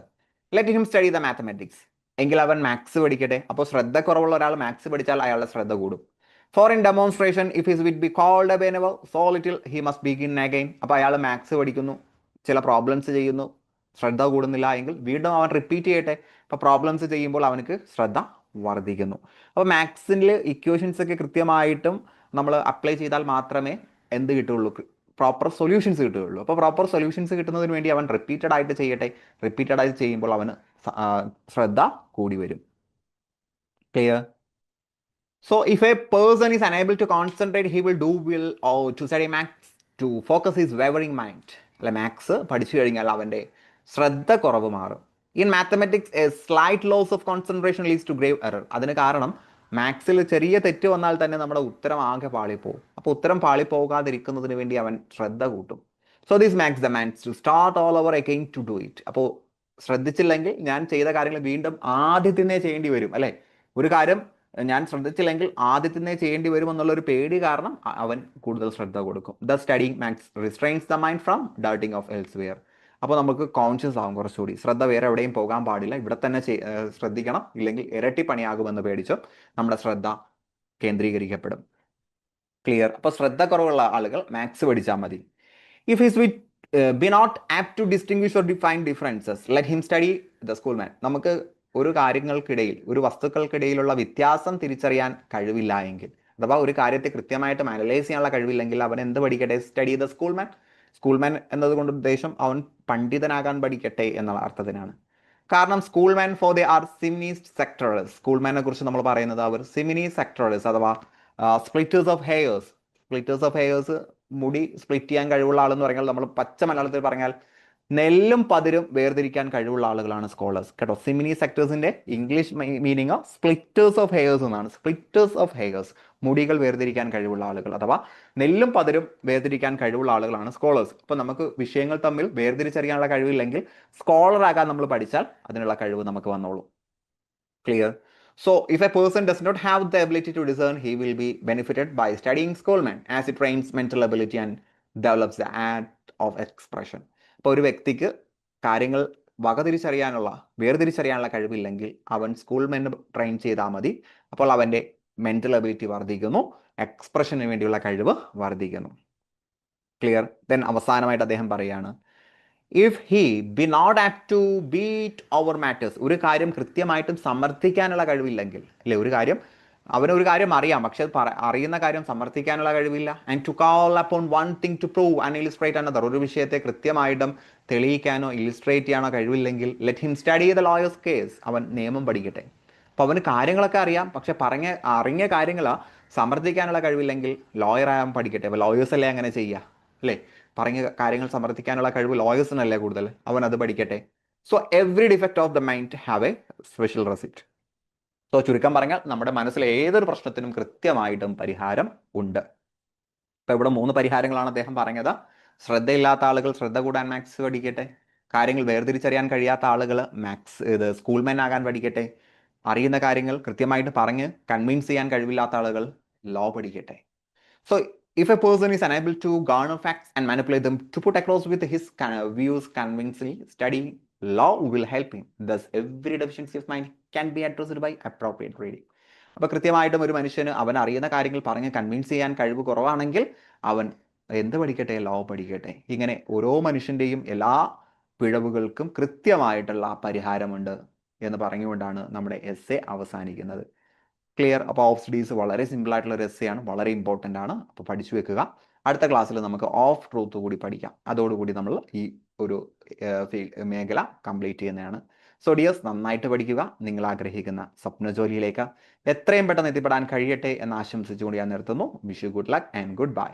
Let him study the mathematics, എങ്കിൽ അവൻ മാത്സ് പഠിക്കട്ടെ. അപ്പോൾ ശ്രദ്ധ കുറവുള്ള ഒരാൾ മാത്സ് പഠിച്ചാൽ അയാളുടെ ശ്രദ്ധ കൂടും. For in demonstration if his wit be called a whenever so little he must begin again, അപ്പോൾ അയാൾ മാത്സ് പഠിക്കുന്നു, ചില പ്രോബ്ലംസ് ചെയ്യുന്നു, ശ്രദ്ധ കൂടുന്നില്ല എങ്കിൽ വീണ്ടും അവൻ റിപ്പീറ്റ് ചെയ്യട്ടെ. അപ്പോൾ പ്രോബ്ലംസ് ചെയ്യുമ്പോൾ അവനക്ക് ശ്രദ്ധ വർദ്ധിക്കുന്നു. അപ്പോൾ മാത്സിൽ ഇക്വേഷൻസ് ഒക്കെ കൃത്യമായിട്ടും നമ്മൾ അപ്ലൈ ചെയ്താൽ മാത്രമേ എന്ത് കിട്ടുകയുള്ളൂ, പ്രോപ്പർ സൊല്യൂഷൻസ് കിട്ടുകയുള്ളൂ. അപ്പോൾ പ്രോപ്പർ സൊല്യൂഷൻസ് കിട്ടുന്നതിന് വേണ്ടി അവൻ റിപ്പീറ്റഡ് ആയിട്ട് ചെയ്യട്ടെ. റിപ്പീറ്റഡ് ആയിട്ട് ചെയ്യുമ്പോൾ അവന് ശ്രദ്ധ കൂടി വരും. Clear? So if a person is unable to concentrate he will do well to study maths to focus his wavering mind. അല്ലെ, മാത്സ് പഠിച്ചു കഴിഞ്ഞാൽ അവൻ്റെ ശ്രദ്ധ കുറവ് മാറും. In mathematics a slight loss of concentration leads to grave error. അതിന് കാരണം മാത്സിൽ ചെറിയ തെറ്റ് വന്നാൽ തന്നെ നമ്മുടെ ഉത്തരം ആകെ പാളിപ്പോവും. അപ്പോൾ ഉത്തരം പാളിപ്പോകാതിരിക്കുന്നതിന് വേണ്ടി അവൻ ശ്രദ്ധ കൂട്ടും. So this makes the man's to start all over again to do it. അപ്പോൾ ശ്രദ്ധിച്ചില്ലെങ്കിൽ ഞാൻ ചെയ്ത കാര്യങ്ങൾ വീണ്ടും ആദ്യത്തിനെ ചെയ്യേണ്ടി വരും. അല്ലേ, ഒരു കാര്യം ഞാൻ ശ്രദ്ധിച്ചില്ലെങ്കിൽ ആദ്യത്തിനെ ചെയ്യേണ്ടി വരും എന്നുള്ളൊരു പേടി കാരണം അവൻ കൂടുതൽ ശ്രദ്ധ കൊടുക്കും. The studying maths restrains the mind from darting off elsewhere. അപ്പോൾ നമുക്ക് കോൺഷ്യസ് ആകും കുറച്ചുകൂടി. ശ്രദ്ധ വേറെ എവിടെയും പോകാൻ പാടില്ല, ഇവിടെ തന്നെ ശ്രദ്ധിക്കണം, ഇല്ലെങ്കിൽ ഇരട്ടി പണിയാകുമെന്ന് പേടിച്ചോ നമ്മുടെ ശ്രദ്ധ കേന്ദ്രീകരിക്കപ്പെടും. ക്ലിയർ? അപ്പോൾ ശ്രദ്ധ കുറവുള്ള ആളുകൾ മാത്സ് പഠിച്ചാൽ മതി. If his wit be not apt to distinguish or define differences let him study the school മാൻ. നമുക്ക് ഒരു കാര്യങ്ങൾക്കിടയിൽ, ഒരു വസ്തുക്കൾക്കിടയിലുള്ള വ്യത്യാസം തിരിച്ചറിയാൻ കഴിവില്ല എങ്കിൽ, അഥവാ ഒരു കാര്യത്തെ കൃത്യമായിട്ട് അനലൈസ് ചെയ്യാനുള്ള കഴിവില്ലെങ്കിൽ അവൻ എന്ത് പഠിക്കട്ടെ? Study the school man. School man എന്നതുകൊണ്ട് ഉദ്ദേശം അവൻ പണ്ഡിതനാകാൻ പഠിക്കട്ടെ എന്നുള്ള അർത്ഥത്തിനാണ്. കാരണം school man for they are സിമിനീസ് സെക്ടറേഴ്സ്. സ്കൂൾ മാനെ കുറിച്ച് നമ്മൾ പറയുന്നത് അവർ സിമിനീസ് സെക്ടറേഴ്സ് അഥവാ splitters of hairs. Splitters of hairs, മുടി സ്പ്ലിറ്റ് ചെയ്യാൻ കഴിവുള്ള ആളെന്ന് പറഞ്ഞാൽ നമ്മൾ പച്ച മലയാളത്തിൽ പറഞ്ഞാൽ നെല്ലും പതിരും വേർതിരിക്കാൻ കഴിവുള്ള ആളുകളാണ് സ്കോളേഴ്സ് കേട്ടോ. സിമിനി സെക്ടേഴ്സിന്റെ English meaning splitters of hairs എന്നാണ്. സ്പ്ലിറ്റേഴ്സ് ഓഫ് ഹെയേഴ്സ്, മുടികൾ വേർതിരിക്കാൻ കഴിവുള്ള ആളുകൾ അഥവാ നെല്ലും പതിരും വേർതിരിക്കാൻ കഴിവുള്ള ആളുകളാണ് സ്കോളേഴ്സ്. അപ്പോൾ നമുക്ക് വിഷയങ്ങൾ തമ്മിൽ വേർതിരിച്ചറിയാനുള്ള കഴിവില്ലെങ്കിൽ സ്കോളർ ആകാൻ നമ്മൾ പഠിച്ചാൽ അതിനുള്ള കഴിവ് നമുക്ക് വന്നോളൂ. Clear? So if a person does not have the ability to discern, he will be benefited by studying Schoolman as it trains mental ability and develops the art of expression. അപ്പോൾ ഒരു വ്യക്തിക്ക് കാര്യങ്ങൾ വേർതിരിച്ചറിയാനുള്ള കഴിവില്ലെങ്കിൽ അവൻ സ്കൂൾമെൻ ട്രെയിൻ ചെയ്താൽ മതി. അപ്പോൾ അവൻ്റെ mental ability വർദ്ധിക്കുന്നു, എക്സ്പ്രഷന് വേണ്ടിയുള്ള കഴിവ് വർദ്ധിക്കുന്നു. ക്ലിയർ? ദെൻ അവസാനമായിട്ട് അദ്ദേഹം പറയാണ്, if he be not apt to beat over matters. ഒരു കാര്യം കൃത്യമായിട്ടും സമർത്ഥിക്കാനുള്ള കഴിവില്ലെങ്കിൽ, അല്ലെ, അവനൊരു കാര്യം അറിയാം, പക്ഷെ അറിയുന്ന കാര്യം സമർത്ഥിക്കാനുള്ള കഴിവില്ല. And to call upon one thing to prove and illustrate another. ഒരു വിഷയത്തെ കൃത്യമായിട്ടും തെളിയിക്കാനോ ഇലിസ്ട്രേറ്റ് ചെയ്യാനോ കഴിവില്ലെങ്കിൽ let him study the lawyers case. അവൻ നിയമം പഠിക്കട്ടെ. അപ്പോൾ അവന് കാര്യങ്ങളൊക്കെ അറിയാം, പക്ഷെ അറിഞ്ഞ കാര്യങ്ങൾ സമർത്ഥിക്കാനുള്ള കഴിവില്ലെങ്കിൽ ലോയർ ആകാൻ പഠിക്കട്ടെ. അപ്പോൾ ലോയേഴ്സ് അല്ലേ അങ്ങനെ ചെയ്യുക, അല്ലേ? പറഞ്ഞ കാര്യങ്ങൾ സമർത്ഥിക്കാനുള്ള കഴിവ് ലോയേഴ്സിനല്ലേ കൂടുതൽ, അവൻ അത് പഠിക്കട്ടെ. So every defect of the mind have A special receipt. So ചുരുക്കം പറഞ്ഞാൽ നമ്മുടെ മനസ്സിൽ ഏതൊരു പ്രശ്നത്തിനും കൃത്യമായിട്ടും പരിഹാരം ഉണ്ട്. ഇപ്പൊ ഇവിടെ 3 പരിഹാരങ്ങളാണ് അദ്ദേഹം പറഞ്ഞത്. ശ്രദ്ധയില്ലാത്ത ആളുകൾ ശ്രദ്ധ കൂടാൻ മാത്സ് പഠിക്കട്ടെ. കാര്യങ്ങൾ വേർതിരിച്ചറിയാൻ കഴിയാത്ത ആളുകൾ സ്കൂൾമാൻ ആകാൻ പഠിക്കട്ടെ. അറിയുന്ന കാര്യങ്ങൾ കൃത്യമായിട്ട് പറഞ്ഞ് കൺവിൻസ് ചെയ്യാൻ കഴിവില്ലാത്ത ആളുകൾ ലോ പഠിക്കട്ടെ. So if a person is unable to garner facts and manipulate them to put across with his views convincingly, studying law will help him. Thus, every deficiency of mind can be addressed by appropriate reading. അപ്പോൾ കൃത്യമായിട്ടും ഒരു മനുഷ്യന് അവൻ അറിയുന്ന കാര്യങ്ങൾ പറഞ്ഞ് convince ചെയ്യാൻ കഴിവ് കുറവാണെങ്കിൽ അവൻ എന്ത് പഠിക്കട്ടെ? ലോ പഠിക്കട്ടെ. ഇങ്ങനെ ഓരോ മനുഷ്യൻ്റെയും എല്ലാ പിഴവുകൾക്കും കൃത്യമായിട്ടുള്ള പരിഹാരമുണ്ട് എന്ന് പറഞ്ഞുകൊണ്ടാണ് നമ്മുടെ എസ്സേ അവസാനിക്കുന്നത്. ക്ലിയർ? അപ്പോൾ ഓഫ് സ്റ്റഡീസ് വളരെ സിമ്പിൾ ആയിട്ടുള്ള ഒരു എസ്സേയാണ്, വളരെ ഇമ്പോർട്ടൻ്റ് ആണ്. അപ്പോൾ പഠിച്ചു വെക്കുക. അടുത്ത ക്ലാസ്സിൽ നമുക്ക് ഓഫ് ട്രൂത്ത് കൂടി പഠിക്കാം. അതോടുകൂടി നമ്മൾ ഈ ഒരു മേഖല കംപ്ലീറ്റ് ചെയ്യുന്നതാണ്. സോ ഡിയേഴ്സ്, നന്നായിട്ട് പഠിക്കുക. നിങ്ങൾ ആഗ്രഹിക്കുന്ന സ്വപ്ന ജോലിയിലേക്ക് എത്രയും പെട്ടെന്ന് എത്തിപ്പെടാൻ കഴിയട്ടെ എന്ന് ആശംസിച്ചുകൊണ്ട് ഞാൻ നിർത്തുന്നു. Wish you good luck and good bye.